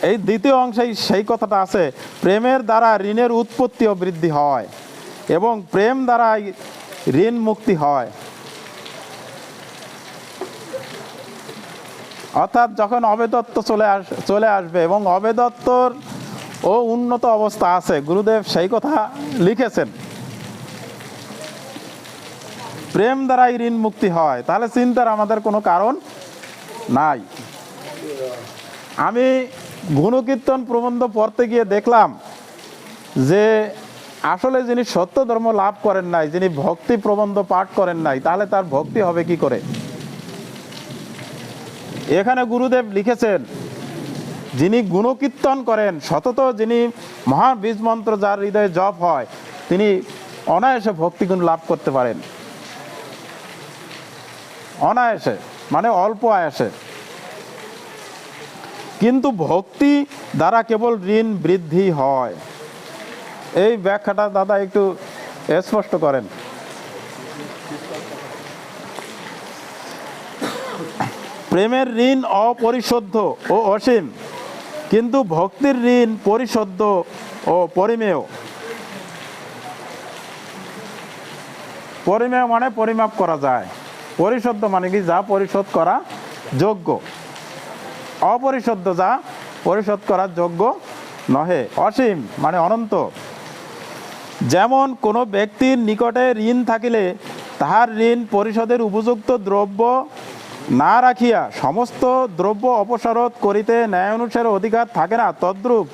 এই দ্বিতীয় অংশে সেই কথাটা আছে, প্রেমের দ্বারা ঋণের উৎপত্তি ও বৃদ্ধি হয়, এবং প্রেম দ্বারা ঋণ মুক্তি হয়। অর্থাৎ যখন অবেদত্ব চলে আসবে, এবং অবেদত্বর ও উন্নত অবস্থা আছে, গুরুদেব সেই কথা লিখেছেন, প্রেম দ্বারাই ঋণ মুক্তি হয়। তাহলে চিন্তার আমাদের কোনো কারণ নাই। আমি গুণকীর্তন প্রবন্ধ পড়তে গিয়ে দেখলাম যে আসলে যিনি সত্য ধর্ম লাভ করেন নাই, যিনি ভক্তি প্রবন্ধ পাঠ করেন নাই, তাহলে তার ভক্তি হবে কি করে? এখানে গুরুদেব লিখেছেন, যিনি গুণকীর্তন করেন সতত, যিনি মহা বীজ মন্ত্র যার হৃদয়ে জপ হয়, তিনি অনায়াসে ভক্তিগুণ লাভ করতে পারেন। অনায়াসে মানে অল্প আয়াসে। কিন্তু ভক্তি দ্বারা কেবল ঋণ বৃদ্ধি হয়। এই ব্যাখ্যাটা দাদা একটু স্পষ্ট করেন। প্রেমের ঋণ অপরিশোধ্য ও অসীম, কিন্তু ভক্তির ঋণ পরিশোধ্য ও পরিমেয়। পরিমেয় মানে পরিমাপ করা যায়, পরিশোধ্য মানে কি যা পরিশোধ করা যোগ্য, অপরিশোধ্য যা পরিশোধ করার যোগ্য নহে। অসীম মানে অনন্ত। যেমন কোনো ব্যক্তির নিকটে ঋণ থাকিলে তাহার ঋণ পরিশোধের উপযুক্ত দ্রব্য না রাখিয়া সমস্ত দ্রব্য অপসারণ করিতে ন্যায় অনুসারে অধিকার থাকে না, তদ্রূপ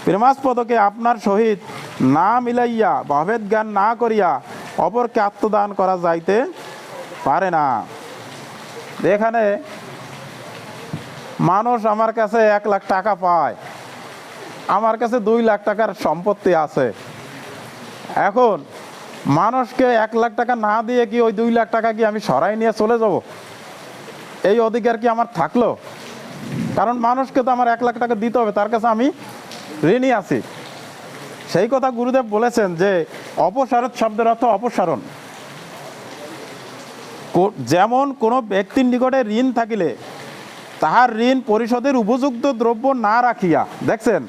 প্রেমাস্পদকে আপনার সহিত না মিলাইয়া বা অভেদ জ্ঞান না করিয়া অপরকে আত্মদান করা যাইতে পারে না। এখানে মানুষ আমার কাছে 1 লাখ টাকা পায়, আমার কাছে 2 লাখ টাকার সম্পত্তি আছে। এখন মানুষকে 1 লাখ টাকা না দিয়ে কি ওই 2 লাখ টাকা কি আমি সরাই নিয়ে চলে যাব? এই অধিকার কি আমার থাকলো? কারণ মানুষকে তো আমার 1 লাখ টাকা দিতে হবে, তার কাছে আমি ঋণী আছি। সেই কথা গুরুদেব বলেছেন যে অপসারণ শব্দের অর্থ অপসারণ। যেমন কোনো ব্যক্তির নিকটে ঋণ থাকিলে তাহার ঋণ পরিশোধের উপযুক্ত দ্রব্য না রাখিয়া, দেখছেন,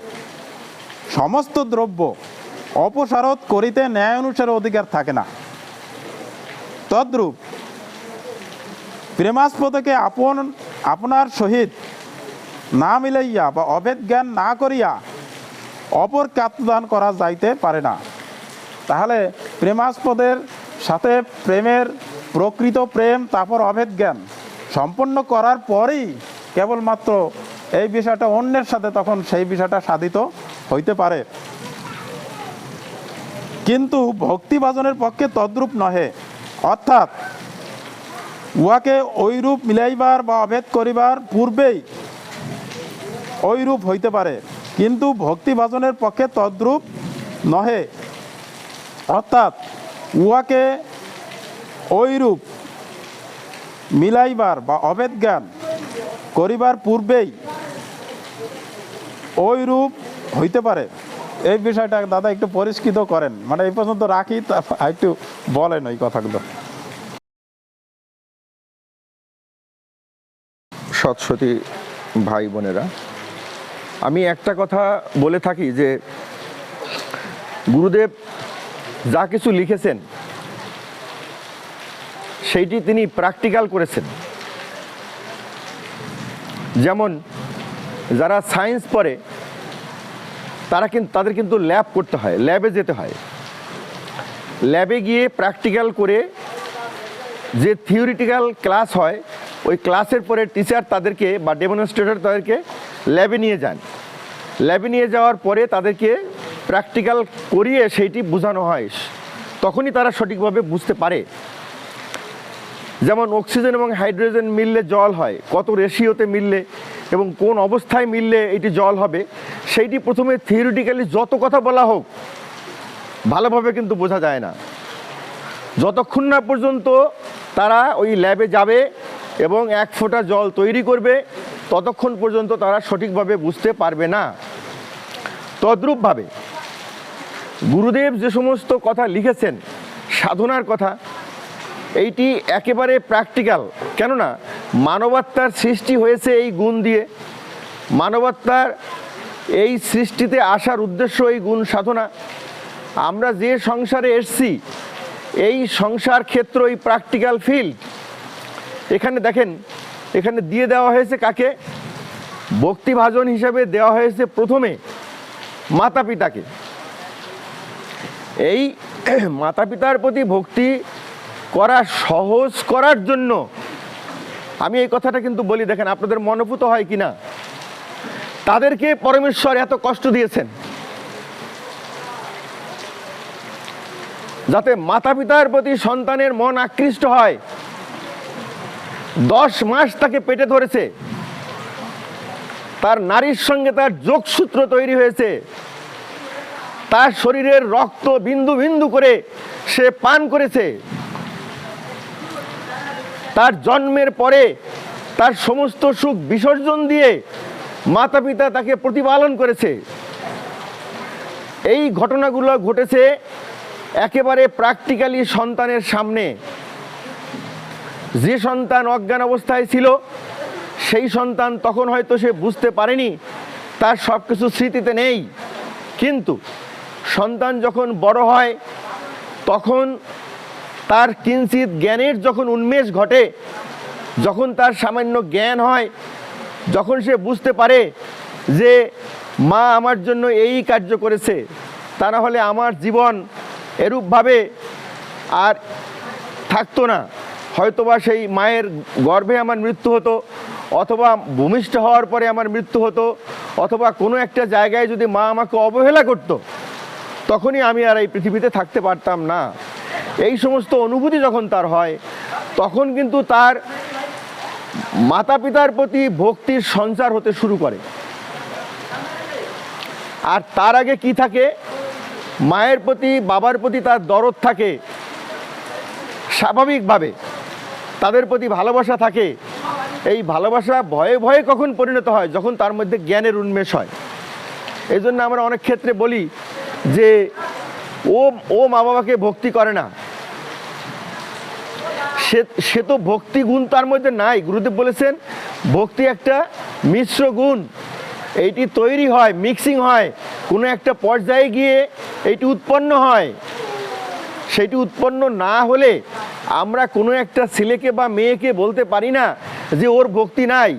সমস্ত দ্রব্য অপসারণ করিতে ন্যায় অনুসারে অধিকার থাকে না, তদ্রূপ প্রেমাস্পদকে আপনার সহিত না মিলাইয়া বা অভেদ জ্ঞান না করিয়া অপরকে আত্মদান করা যাইতে পারে না। তাহলে প্রেমাস্পদের সাথে প্রেমের প্রকৃত প্রেম, তারপর অভেদ জ্ঞান সম্পন্ন করার পরেই কেবলমাত্র এই বিষয়টা অন্যের সাথে তখন সেই বিষয়টা সাধিত হইতে পারে। কিন্তু ভক্তিভাজনের পক্ষে তদ্রূপ নহে, অর্থাৎ উহাকে ঐরূপ মিলাইবার বা অভেদ করিবার পূর্বেই ঐরূপ হইতে পারে, কিন্তু ভক্তিভাজনের পক্ষে তদ্রূপ নহে, অর্থাৎ উহাকে ঐরূপ মিলাইবার বা অভেদ জ্ঞান করিবার পূর্বেই ঐরূপ হইতে পারে। এই বিষয়টা দাদা একটু পরিষ্কৃত করেন, মানে এই পর্যন্ত রাখি, একটু বলেন ওই কথাগুলো। সৎসতী ভাই বোনেরা, আমি একটা কথা বলে থাকি যে গুরুদেব যা কিছু লিখেছেন সেইটি তিনি প্র্যাকটিক্যাল করেছেন। যেমন যারা সায়েন্স পড়ে তাদের কিন্তু ল্যাব করতে হয়, ল্যাবে যেতে হয়। ল্যাবে গিয়ে প্র্যাকটিক্যাল করে যে থিওরিটিক্যাল ক্লাস হয়, ওই ক্লাসের পরে টিচার তাদেরকে বা ডেমনস্ট্রেটর তাদেরকে ল্যাবে নিয়ে যান। ল্যাবে নিয়ে যাওয়ার পরে তাদেরকে প্র্যাকটিক্যাল করিয়ে সেইটি বোঝানো হয়, তখনই তারা সঠিকভাবে বুঝতে পারে। যেমন অক্সিজেন এবং হাইড্রোজেন মিললে জল হয়, কত রেশিওতে মিললে এবং কোন অবস্থায় মিললে এটি জল হবে, সেইটি প্রথমে থিওরিটিক্যালি যত কথা বলা হোক ভালোভাবে কিন্তু বোঝা যায় না। যতক্ষণ না পর্যন্ত তারা ওই ল্যাবে যাবে এবং এক ফোঁটা জল তৈরি করবে, ততক্ষণ পর্যন্ত তারা সঠিকভাবে বুঝতে পারবে না। তদ্রূপভাবে গুরুদেব যে সমস্ত কথা লিখেছেন সাধনার কথা, এইটি একেবারে প্র্যাকটিক্যাল। কেননা মানবাত্মার সৃষ্টি হয়েছে এই গুণ দিয়ে, মানবাত্মার এই সৃষ্টিতে আসার উদ্দেশ্য এই গুণ সাধনা। আমরা যে সংসারে এসছি, এই সংসার ক্ষেত্র, এই প্র্যাকটিক্যাল ফিল্ড। এখানে দেখেন, এখানে দিয়ে দেওয়া হয়েছে কাকে? ভক্তিভাজন হিসাবে দেওয়া হয়েছে প্রথমে মাতা পিতাকে। এই মাতা পিতার প্রতি ভক্তি করা সহজ করার জন্য আমি এই কথাটা কিন্তু বলি, দেখেন আপনাদের মনোভূত হয় কিনা। তাদেরকে পরমেশ্বর এত কষ্ট দিয়েছেন যাতে মাতা পিতার প্রতি সন্তানের মন আকৃষ্ট হয়। 10 মাস তাকে পেটে ধরেছে, তার নারীর সঙ্গে তার যোগসূত্র তৈরি হয়েছে, তার শরীরের রক্ত বিন্দু বিন্দু করে সে পান করেছে। তার জন্মের পরে তার সমস্ত সুখ বিসর্জন দিয়ে মাতা পিতা তাকে প্রতিপালন করেছে। এই ঘটনাগুলো ঘটেছে একেবারে প্র্যাকটিক্যালি সন্তানের সামনে। যে সন্তান অজ্ঞান অবস্থায় ছিল, সেই সন্তান তখন হয়তো সে বুঝতে পারেনি, তার সব কিছু স্মৃতিতে নেই। কিন্তু সন্তান যখন বড় হয়, তখন তার কিঞ্চিত জ্ঞানের যখন উন্মেষ ঘটে, যখন তার সামান্য জ্ঞান হয়, যখন সে বুঝতে পারে যে মা আমার জন্য এই কার্য করেছে, তা না হলে আমার জীবন এরূপভাবে আর থাকতো না, হয়তোবা সেই মায়ের গর্ভে আমার মৃত্যু হতো, অথবা ভূমিষ্ঠ হওয়ার পরে আমার মৃত্যু হতো, অথবা কোনো একটা জায়গায় যদি মা আমাকে অবহেলা করত, তখনই আমি আর এই পৃথিবীতে থাকতে পারতাম না। এই সমস্ত অনুভূতি যখন তার হয়, তখন কিন্তু তার মাতা পিতার প্রতি ভক্তির সঞ্চার হতে শুরু করে। আর তার আগে কি থাকে? মায়ের প্রতি, বাবার প্রতি তার দরদ থাকে, স্বাভাবিকভাবে তাদের প্রতি ভালোবাসা থাকে। এই ভালোবাসা ভয়ে ভয়ে কখন পরিণত হয়? যখন তার মধ্যে জ্ঞানের উন্মেষ হয়। এই জন্য আমরা অনেক ক্ষেত্রে বলি যে ও মা বাবাকে ভক্তি করে না, সে তো ভক্তি গুণ তার মধ্যে নাই। গুরুদেব বলেছেন ভক্তি একটা মিশ্র গুণ, এইটি তৈরি হয়, মিক্সিং হয়, কোনো একটা পর্যায়ে গিয়ে এইটি উৎপন্ন হয়। সেটি উৎপন্ন না হলে আমরা কোনো একটা ছেলেকে বা মেয়েকে বলতে পারি না যে ওর ভক্তি নাই।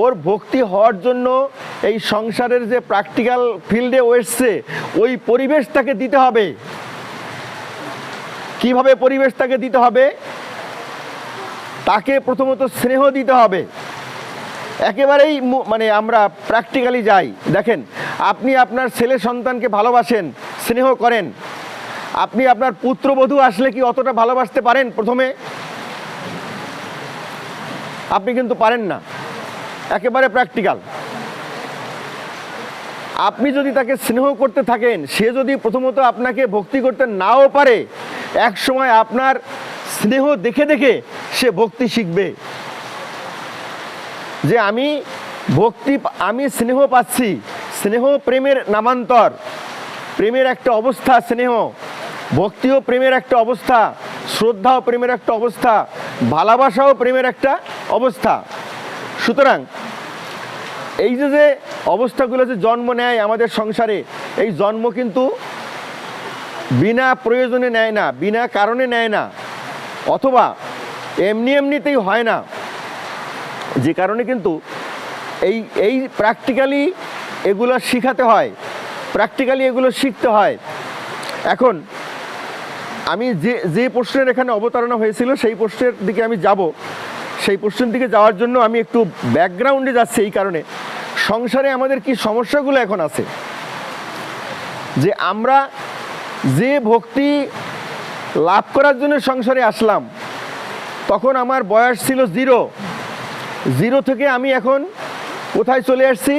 ওর ভক্তি হওয়ার জন্য এই সংসারের যে প্র্যাকটিক্যাল ফিল্ডে এসছে ওই পরিবেশ তাকে দিতে হবে। কিভাবে পরিবেশ তাকে দিতে হবে? তাকে প্রথমত স্নেহ দিতে হবে। একেবারেই মানে আমরা প্র্যাকটিক্যালি যাই, দেখেন আপনি আপনার ছেলে সন্তানকে ভালোবাসেন, স্নেহ করেন, আপনি আপনার পুত্রবধূ আসলে কি অতটা ভালোবাসতে পারেন? প্রথমে আপনি কিন্তু পারেন না, একেবারে প্র্যাকটিক্যাল। আপনি যদি তাকে স্নেহ করতে থাকেন, সে যদি প্রথমত আপনাকে ভক্তি করতে নাও পারে, এক সময় আপনার স্নেহ দেখে দেখে সে ভক্তি শিখবে। যে আমি আমি স্নেহ পাচ্ছি, স্নেহ প্রেমের নামান্তর, প্রেমের একটা অবস্থা স্নেহ, ভক্তিও প্রেমের একটা অবস্থা, শ্রদ্ধাও প্রেমের একটা অবস্থা, ভালোবাসাও প্রেমের একটা অবস্থা। সুতরাং এই যে অবস্থাগুলো যে জন্ম নেয় আমাদের সংসারে, এই জন্ম কিন্তু বিনা প্রয়োজনে নেয় না, বিনা কারণে নেয় না, অথবা এমনিতেই হয় না। যে কারণে কিন্তু এই প্র্যাকটিক্যালি এগুলো শিখাতে হয়, প্র্যাকটিক্যালি এগুলো শিখতে হয়। এখন আমি যে প্রশ্নের এখানে অবতারণা হয়েছিল সেই প্রশ্নের দিকে আমি যাব। সেই প্রশ্নের দিকে যাওয়ার জন্য আমি একটু ব্যাকগ্রাউন্ডে যাচ্ছি। এই কারণে সংসারে আমাদের কি সমস্যাগুলো এখন আছে, যে আমরা যে ভক্তি লাভ করার জন্য সংসারে আসলাম, তখন আমার বয়স ছিল 0 থেকে আমি এখন কোথায় চলে আসছি?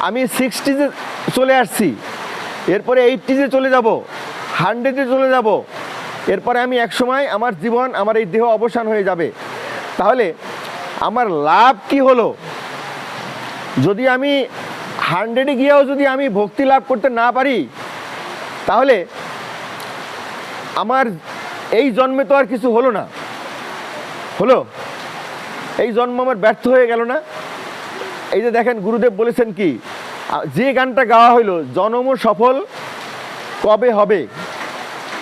আমি 60-তে চলে আসছি, এরপরে 80-তে চলে যাব, 100-এ চলে যাব, এরপরে আমি এক সময় আমার জীবন, আমার এই দেহ অবসান হয়ে যাবে। তাহলে আমার লাভ কি হলো? যদি আমি 100-এ গিয়েও যদি আমি ভক্তি লাভ করতে না পারি, তাহলে আমার এই জন্মে তো আর কিছু হলো না, হলো? এই জন্ম আমার ব্যর্থ হয়ে গেল না? এই যে দেখেন গুরুদেব বলেছেন কি, যে গানটা গাওয়া হইল, জনম সফল কবে হবে,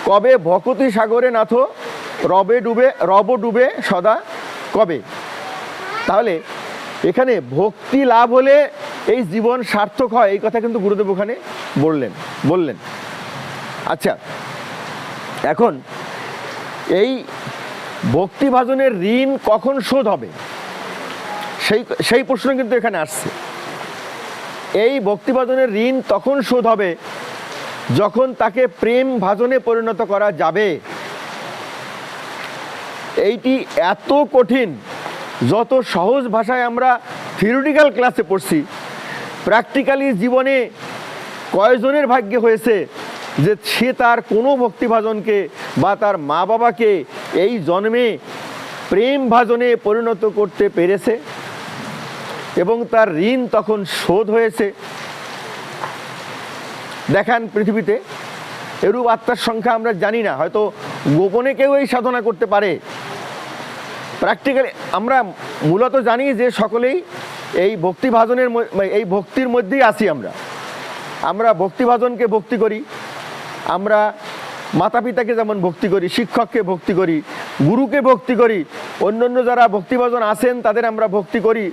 কবে ভকতি সাগরে নাথ রব ডুবে সদা কবে। তাহলে এখানে ভক্তি লাভ হলে এই জীবন সার্থক হয়, এই কথা কিন্তু গুরুদেব ওখানে বললেন। আচ্ছা, এখন এই ভক্তি ভাজনের ঋণ কখন শোধ হবে, সেই প্রশ্ন কিন্তু এখানে আসছে। এই ভক্তি ভাজনের ঋণ তখন শোধ হবে যখন তাকে প্রেম ভাজনে পরিণত করা যাবে। এইটি এত কঠিন, যত সহজ ভাষায় আমরা থিওরিটিক্যাল ক্লাসে পড়ছি, প্র্যাকটিক্যালি জীবনে কয়জনের ভাগ্যে হয়েছে যে সে তার কোনো ভক্তিভাজনকে বা তার মা বাবাকে এই জন্মে প্রেম ভাজনে পরিণত করতে পেরেছে এবং তার ঋণ তখন শোধ হয়েছে? দেখান পৃথিবীতে এরূপ আত্মার সংখ্যা আমরা জানি না, হয়তো গোপনে কেউ এই সাধনা করতে পারে। প্র্যাকটিক্যালি আমরা মূলত জানি যে সকলেই এই ভক্তিভাজনের, এই ভক্তির মধ্যেই আছি। আমরা ভক্তিভাজনকে ভক্তি করি, আমরা মাতা পিতাকে যেমন ভক্তি করি, শিক্ষককে ভক্তি করি, গুরুকে ভক্তি করি, অন্যান্য যারা ভক্তিভাজন আছেন তাদের আমরা ভক্তি করি।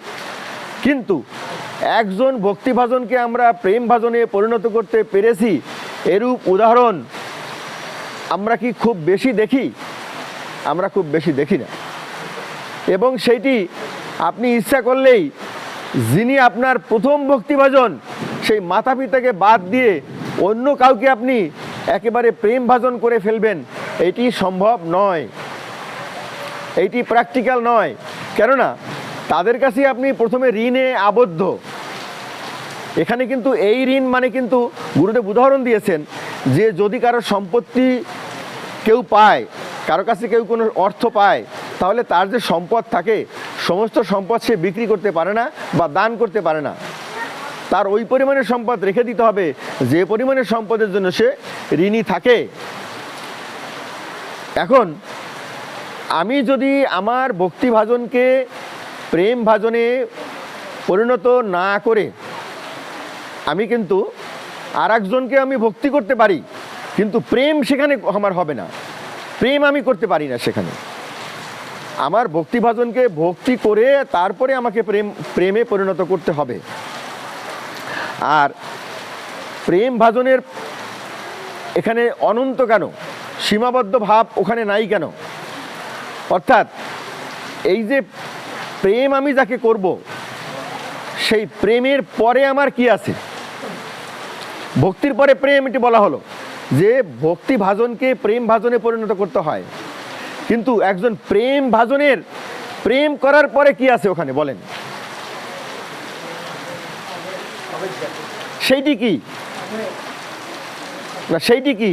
কিন্তু একজন ভক্তিভাজনকে আমরা প্রেম ভাজনে পরিণত করতে পেরেছি, এরূপ উদাহরণ আমরা কি খুব বেশি দেখি? আমরা খুব বেশি দেখি না। এবং সেইটি আপনি ইচ্ছা করলেই, যিনি আপনার প্রথম ভক্তিভাজন, সেই মাতা পিতাকে বাদ দিয়ে অন্য কাউকে আপনি একেবারে প্রেম ভাজন করে ফেলবেন, এটি সম্ভব নয়, এইটি প্র্যাকটিক্যাল নয়। কেননা তাদের কাছে আপনি প্রথমে ঋণে আবদ্ধ। এখানে কিন্তু এই ঋণ মানে কিন্তু গুরুদেব উদাহরণ দিয়েছেন যে যদি কারো সম্পত্তি কেউ পায়, কারো কাছে কেউ কোনো অর্থ পায়, তাহলে তার যে সম্পদ থাকে সমস্ত সম্পদ সে বিক্রি করতে পারে না বা দান করতে পারে না। তার ওই পরিমাণের সম্পদ রেখে দিতে হবে যে পরিমাণের সম্পদের জন্য সে ঋণী থাকে। এখন আমি যদি আমার ভক্তিভাজনকে প্রেম ভাজনে পরিণত না করে আমি কিন্তু আর একজনকে আমি ভক্তি করতে পারি, কিন্তু প্রেম সেখানে আমার হবে না, প্রেম আমি করতে পারি না। সেখানে আমার ভক্তিভাজনকে ভক্তি করে তারপরে আমাকে প্রেমে পরিণত করতে হবে। আর প্রেম ভাজনের এখানে অনন্ত কেন, সীমাবদ্ধ ভাব ওখানে নাই কেন? অর্থাৎ এই যে প্রেম আমি যাকে করব, সেই প্রেমের পরে আমার কি আছে? ভক্তির পরে প্রেম, এটি বলা হলো যে ভক্তি ভাজনকে প্রেম ভাজনে পরিণত করতে হয়। কিন্তু একজন প্রেম ভাজনের প্রেম করার পরে কি আছে ওখানে বলেন? সেইটি কি? না সেইটি কি?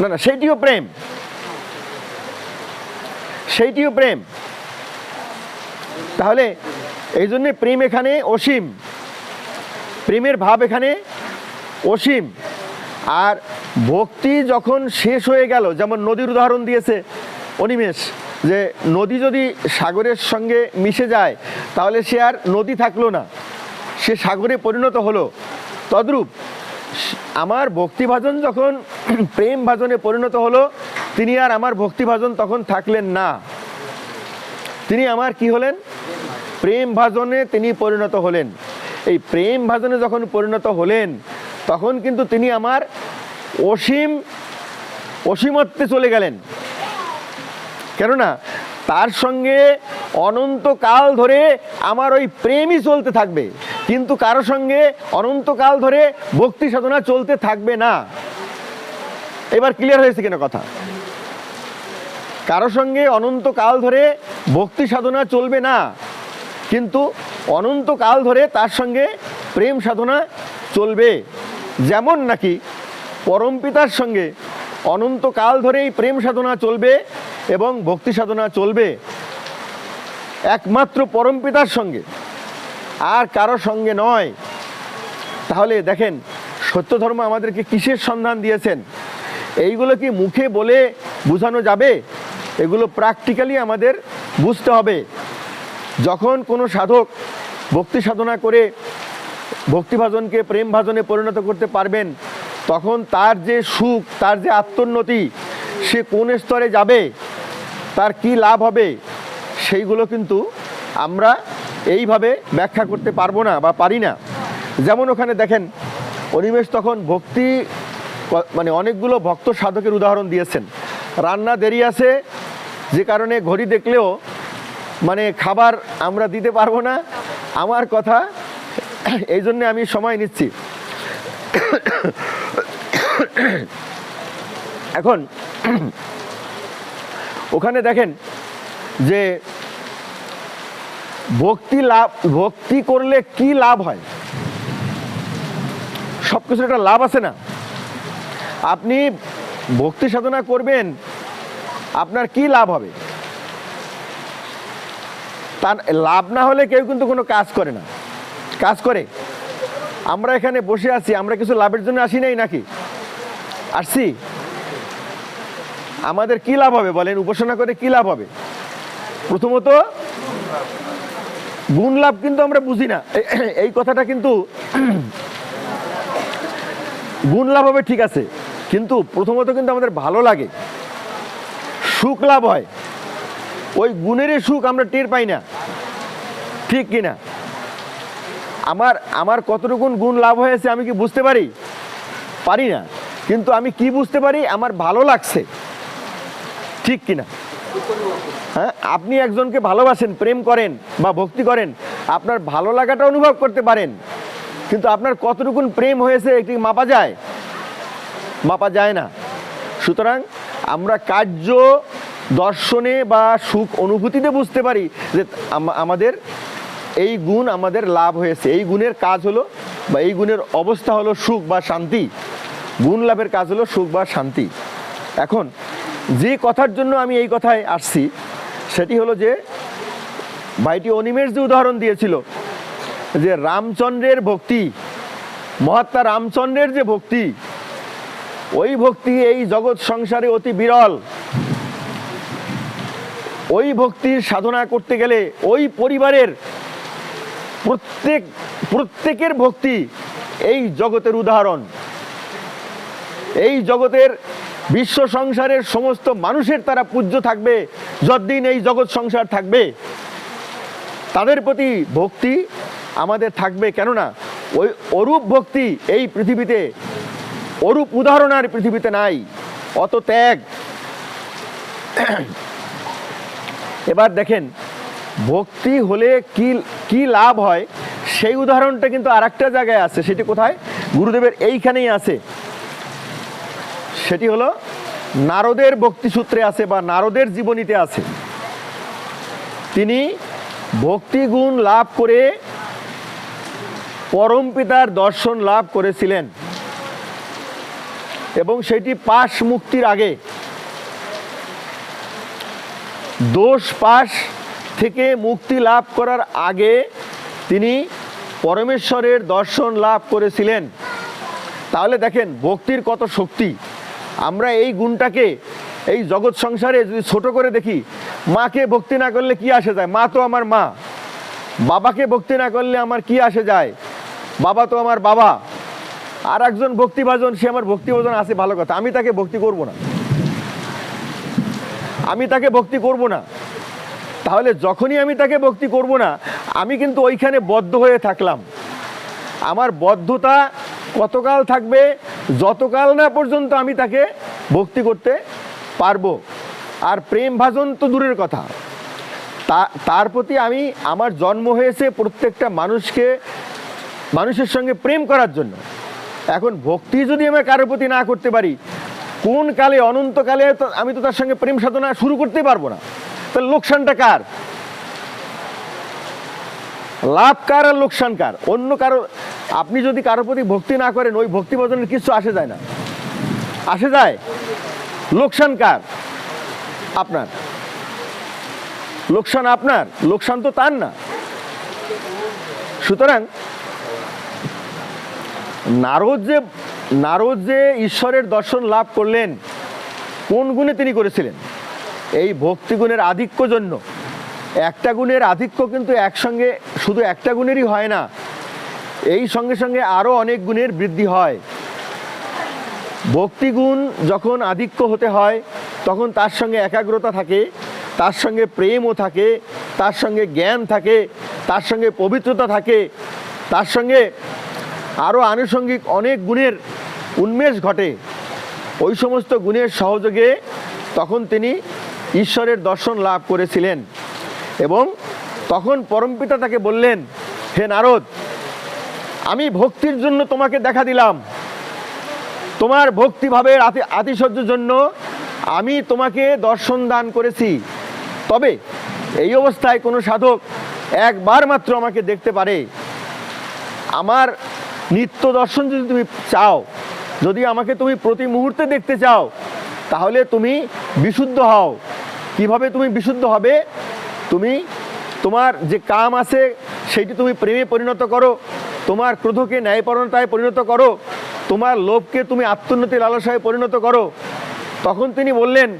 না না, সেইটিও প্রেম, সেইটিও প্রেম। তাহলে এই জন্য প্রেম এখানে অসীম, প্রেমের ভাব এখানে অসীম। আর ভক্তি যখন শেষ হয়ে গেল, যেমন নদীর উদাহরণ দিয়েছে অনিমেষ, যে নদী যদি সাগরের সঙ্গে মিশে যায় তাহলে সে আর নদী থাকলো না, সে সাগরে পরিণত হলো। তদ্রূপ আমার ভক্তিভাজন যখন প্রেম ভাজনে পরিণত হলো, তিনি আর আমার ভক্তিভাজন তখন থাকলেন না, তিনি আমার কি হলেন? প্রেম ভাজনে তিনি পরিণত হলেন। এই প্রেম ভাজনে যখন পরিণত হলেন তখন কিন্তু তিনি আমার অসীমত্বে চলে গেলেন। কেননা তার সঙ্গে অনন্তকাল ধরে আমার ওই প্রেমই চলতে থাকবে, কিন্তু কারো সঙ্গে অনন্তকাল ধরে ভক্তি সাধনা চলতে থাকবে না। এবার ক্লিয়ার হয়েছে কিনা কথা? কারো সঙ্গে অনন্তকাল ধরে ভক্তি সাধনা চলবে না, কিন্তু অনন্তকাল ধরে তার সঙ্গে প্রেম সাধনা চলবে। যেমন নাকি পরমপিতার সঙ্গে অনন্তকাল ধরেই প্রেম সাধনা চলবে এবং ভক্তি সাধনা চলবে, একমাত্র পরমপিতার সঙ্গে, আর কারো সঙ্গে নয়। তাহলে দেখেন সত্য ধর্ম আমাদেরকে কিসের সন্ধান দিয়েছেন? এইগুলো কি মুখে বলে বোঝানো যাবে? এগুলো প্র্যাকটিক্যালি আমাদের বুঝতে হবে। যখন কোনো সাধক ভক্তি সাধনা করে ভক্তিভাজনকে প্রেম ভাজনে পরিণত করতে পারবেন, তখন তার যে সুখ, তার যে আত্মোন্নতি, সে কোন স্তরে যাবে, তার কি লাভ হবে, সেইগুলো কিন্তু আমরা এইভাবে ব্যাখ্যা করতে পারবো না বা পারি না। যেমন ওখানে দেখেন অনিমেষ তখন ভক্তি মানে অনেকগুলো ভক্ত সাধকের উদাহরণ দিয়েছেন। রান্না দেরি আছে যে কারণে ঘড়ি দেখলেও মানে খাবার আমরা দিতে পারবো না, আমার কথা, এই জন্যে আমি সময় নিচ্ছি। এখন ওখানে দেখেন যে ভক্তি করলে কি লাভ হয়? সব কিছু একটা লাভ আছে না? আপনি ভক্তি সাধনা করবেন, আপনার কি লাভ হবে? তার লাভ না হলে কেউ কিন্তু কোনো কাজ করে না। কাজ করে আমরা এখানে বসে আছি, আমরা কিছু লাভের জন্য আসি নাই নাকি? আসছি। আমাদের কি লাভ হবে বলেন? উপাসনা করে কি লাভ হবে? প্রথমত গুণ লাভ কিন্তু আমরা বুঝি না, এই কথাটা কিন্তু গুণ লাভ হবে ঠিক আছে, কিন্তু প্রথমত কিন্তু আমাদের ভালো লাগে, সুখ লাভ হয়। ওই গুণেরই সুখ আমরা টের পাই না, ঠিক কিনা? আমার কতটুকু গুণ লাভ হয়েছে আমি কি বুঝতে পারি? পারি না। কিন্তু আমি কি বুঝতে পারি? আমার ভালো লাগছে, ঠিক কিনা? হ্যাঁ, আপনি একজনকে ভালোবাসেন, প্রেম করেন বা ভক্তি করেন, আপনার ভালো লাগাটা অনুভব করতে পারেন, কিন্তু আপনার কতটুকু প্রেম হয়েছে এটি মাপা যায়? মাপা যায় না। সুতরাং আমরা কার্য দর্শনে বা সুখ অনুভূতিতে বুঝতে পারি যে আমাদের এই গুণ আমাদের লাভ হয়েছে, এই গুণের কাজ হলো বা এই গুণের অবস্থা হলো সুখ বা শান্তি। গুণ লাভের কাজ হলো সুখ বা শান্তি। এখন যে কথার জন্য আমি এই কথায় আসছি সেটি হলো যে ভাইটি অনিমেষ যে উদাহরণ দিয়েছিল যে রামচন্দ্রের ভক্তি, মহাত্মা রামচন্দ্রের যে ভক্তি, ওই ভক্তি এই জগৎ সংসারে অতি বিরল। ওই ভক্তির সাধনা করতে গেলে ওই পরিবারের প্রত্যেকের ভক্তি এই জগতের উদাহরণ। এই জগতের বিশ্ব সংসারের সমস্ত মানুষের তারা পূজ্য থাকবে যতদিন এই জগৎ সংসার থাকবে। তাদের প্রতি ভক্তি আমাদের থাকবে। কেননা ওই অরূপ ভক্তি এই পৃথিবীতে, অরূপ উদাহরণ আর পৃথিবীতে নাই, অত ত্যাগ। এবার দেখেন ভক্তি হলে কি কি লাভ হয় সেই উদাহরণটা কিন্তু আর একটা জায়গায় আছে। সেটি কোথায়? গুরুদেবের এইখানেই আছে। সেটি হলো নারদের ভক্তিসূত্রে আছে বা নারদের জীবনীতে আছে। তিনি ভক্তিগুণ লাভ করে পরম পিতার দর্শন লাভ করেছিলেন এবং সেটি পাশ মুক্তির আগে। দোষ পাশ থেকে মুক্তি লাভ করার আগে তিনি পরমেশ্বরের দর্শন লাভ করেছিলেন। তাহলে দেখেন ভক্তির কত শক্তি। আমরা এই গুণটাকে এই জগৎ সংসারে যদি ছোট করে দেখি, মাকে ভক্তি না করলে কি আসে যায়, মা তো আমার মা। বাবাকে ভক্তি না করলে আমার কি আসে যায়, বাবা তো আমার বাবা। আর একজন ভক্তিভাজন, সে আমার ভক্তিভাজন আছে, ভালো কথা, আমি তাকে ভক্তি করব না, আমি তাকে ভক্তি করব না। তাহলে যখনই আমি তাকে ভক্তি করব না, আমি কিন্তু ওইখানে বদ্ধ হয়ে থাকলাম। আমার বদ্ধতা কতকাল থাকবে? যতকাল না পর্যন্ত আমি তাকে ভক্তি করতে পারবো। আর প্রেম ভাজন তো দূরের কথা, তার প্রতি আমার জন্ম হয়েছে প্রত্যেকটা মানুষের সঙ্গে প্রেম করার জন্য। এখন ভক্তি যদি আমি কারোর প্রতি না করতে পারি, কোন কালে, অনন্তকালে আমি তো তার সঙ্গে প্রেম সাধনা শুরু করতে পারবো না। তাহলে লোকসানটা কার? লাভ কার আর লোকসান কার? অন্য কারো, আপনি যদি কারোর প্রতি ভক্তি না করেন, ওই ভক্তি ভজনের কিছু আসে যায় না। আসে যায়? লোকসান কার? আপনার। লোকসান আপনার, লোকসান তো তার না। সুতরাং নারদ যে ঈশ্বরের দর্শন লাভ করলেন, কোন গুণে তিনি করেছিলেন? এই ভক্তি গুণের আধিক্য জন্য। একটা গুণের আধিক্য কিন্তু একসঙ্গে শুধু একটা গুণেরই হয় না, এই সঙ্গে সঙ্গে আরো অনেক গুণের বৃদ্ধি হয়। ভক্তিগুণ যখন আধিক্য হতে হয়, তখন তার সঙ্গে একাগ্রতা থাকে, তার সঙ্গে প্রেমও থাকে, তার সঙ্গে জ্ঞান থাকে, তার সঙ্গে পবিত্রতা থাকে, তার সঙ্গে আরও আনুষঙ্গিক অনেক গুণের উন্মেষ ঘটে। ওই সমস্ত গুণের সহযোগে তখন তিনি ঈশ্বরের দর্শন লাভ করেছিলেন। এবং তখন পরমপিতা তাকে বললেন, হে নারদ, আমি ভক্তির জন্য তোমাকে দেখা দিলাম, তোমার ভক্তিভাবের আতিশয্যের জন্য আমি তোমাকে দর্শন দান করেছি। তবে এই অবস্থায় কোনো সাধক একবার মাত্র আমাকে দেখতে পারে। আমার নিত্য দর্শন যদি তুমি চাও, যদি আমাকে তুমি প্রতি মুহূর্তে দেখতে চাও, তাহলে তুমি বিশুদ্ধ হও। কিভাবে তুমি বিশুদ্ধ হবে? তুমি তোমার যে কাম আছে সেইটি তুমি প্রেমে পরিণত করো, তোমার ক্রোধকে ন্যায়পরায়ণতায় পরিণত করো, তোমার লোভকে তুমি আত্মোন্নতি লালসায় পরিণত করো। তখন তিনি বললেন,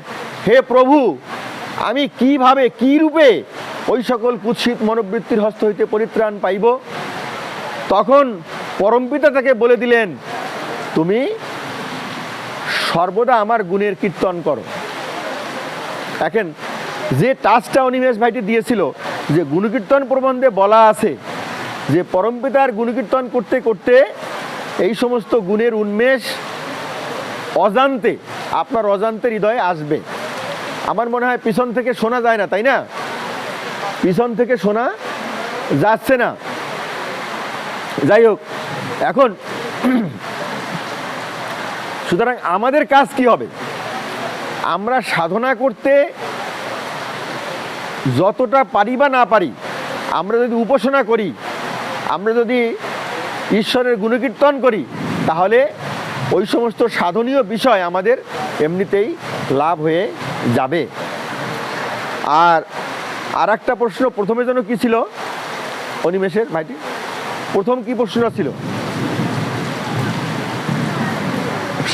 হে প্রভু, আমি কিভাবে, কি রূপে ওই সকল কুৎসিত মনোবৃত্তির হস্ত হইতে পরিত্রাণ পাইব? তখন পরমপিতা তাকে বলে দিলেন, তুমি সর্বদা আমার গুণের কীর্তন করো। দেখেন যে টাচটা অনিমেষ ভাইটি দিয়েছিল, যে গুণকীর্তন প্রবন্ধে বলা আছে যে পরমপিতার গুণকীর্তন করতে করতে এই সমস্ত গুণের উন্মেষ অজান্তে, আপনার অজান্তে হৃদয়ে আসবে। আমার মনে হয় পিছন থেকে শোনা যায় না, তাই না? পিছন থেকে শোনা যাচ্ছে না। যাই হোক, এখন সুতরাং আমাদের কাজ কি হবে? আমরা সাধনা করতে যতটা পারি বা না পারি, আমরা যদি উপাসনা করি, আমরা যদি ঈশ্বরের গুণকীর্তন করি, তাহলে ওই সমস্ত সাধনীয় বিষয় আমাদের এমনিতেই লাভ হয়ে যাবে। আর একটা প্রশ্ন প্রথমে যেন কি ছিল অনিমেষের ভাইটি? প্রথম কি প্রশ্নটা ছিল?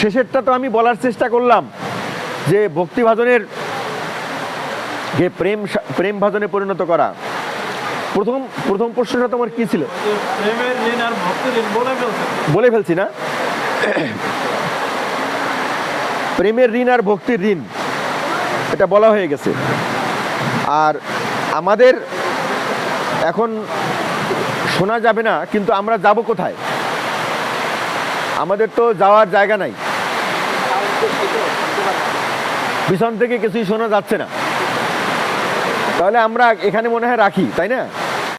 শেষেরটা তো আমি বলার চেষ্টা করলাম যে ভক্তিভাজনের যে প্রেম ভাজনে পরিণত করা। প্রথম প্রশ্নটা তোমার কি ছিল? বলে ফেলছি না? প্রেমের ঋণ আর ভক্তির ঋণ, এটা বলা হয়ে গেছে। আর আমাদের এখন শোনা যাবে না, কিন্তু আমরা যাব কোথায়? আমাদের তো যাওয়ার জায়গা নাই, পিছন থেকে কিছুই শোনা যাচ্ছে না। তাহলে আমরা এখানে মনে হয় রাখি, তাই না?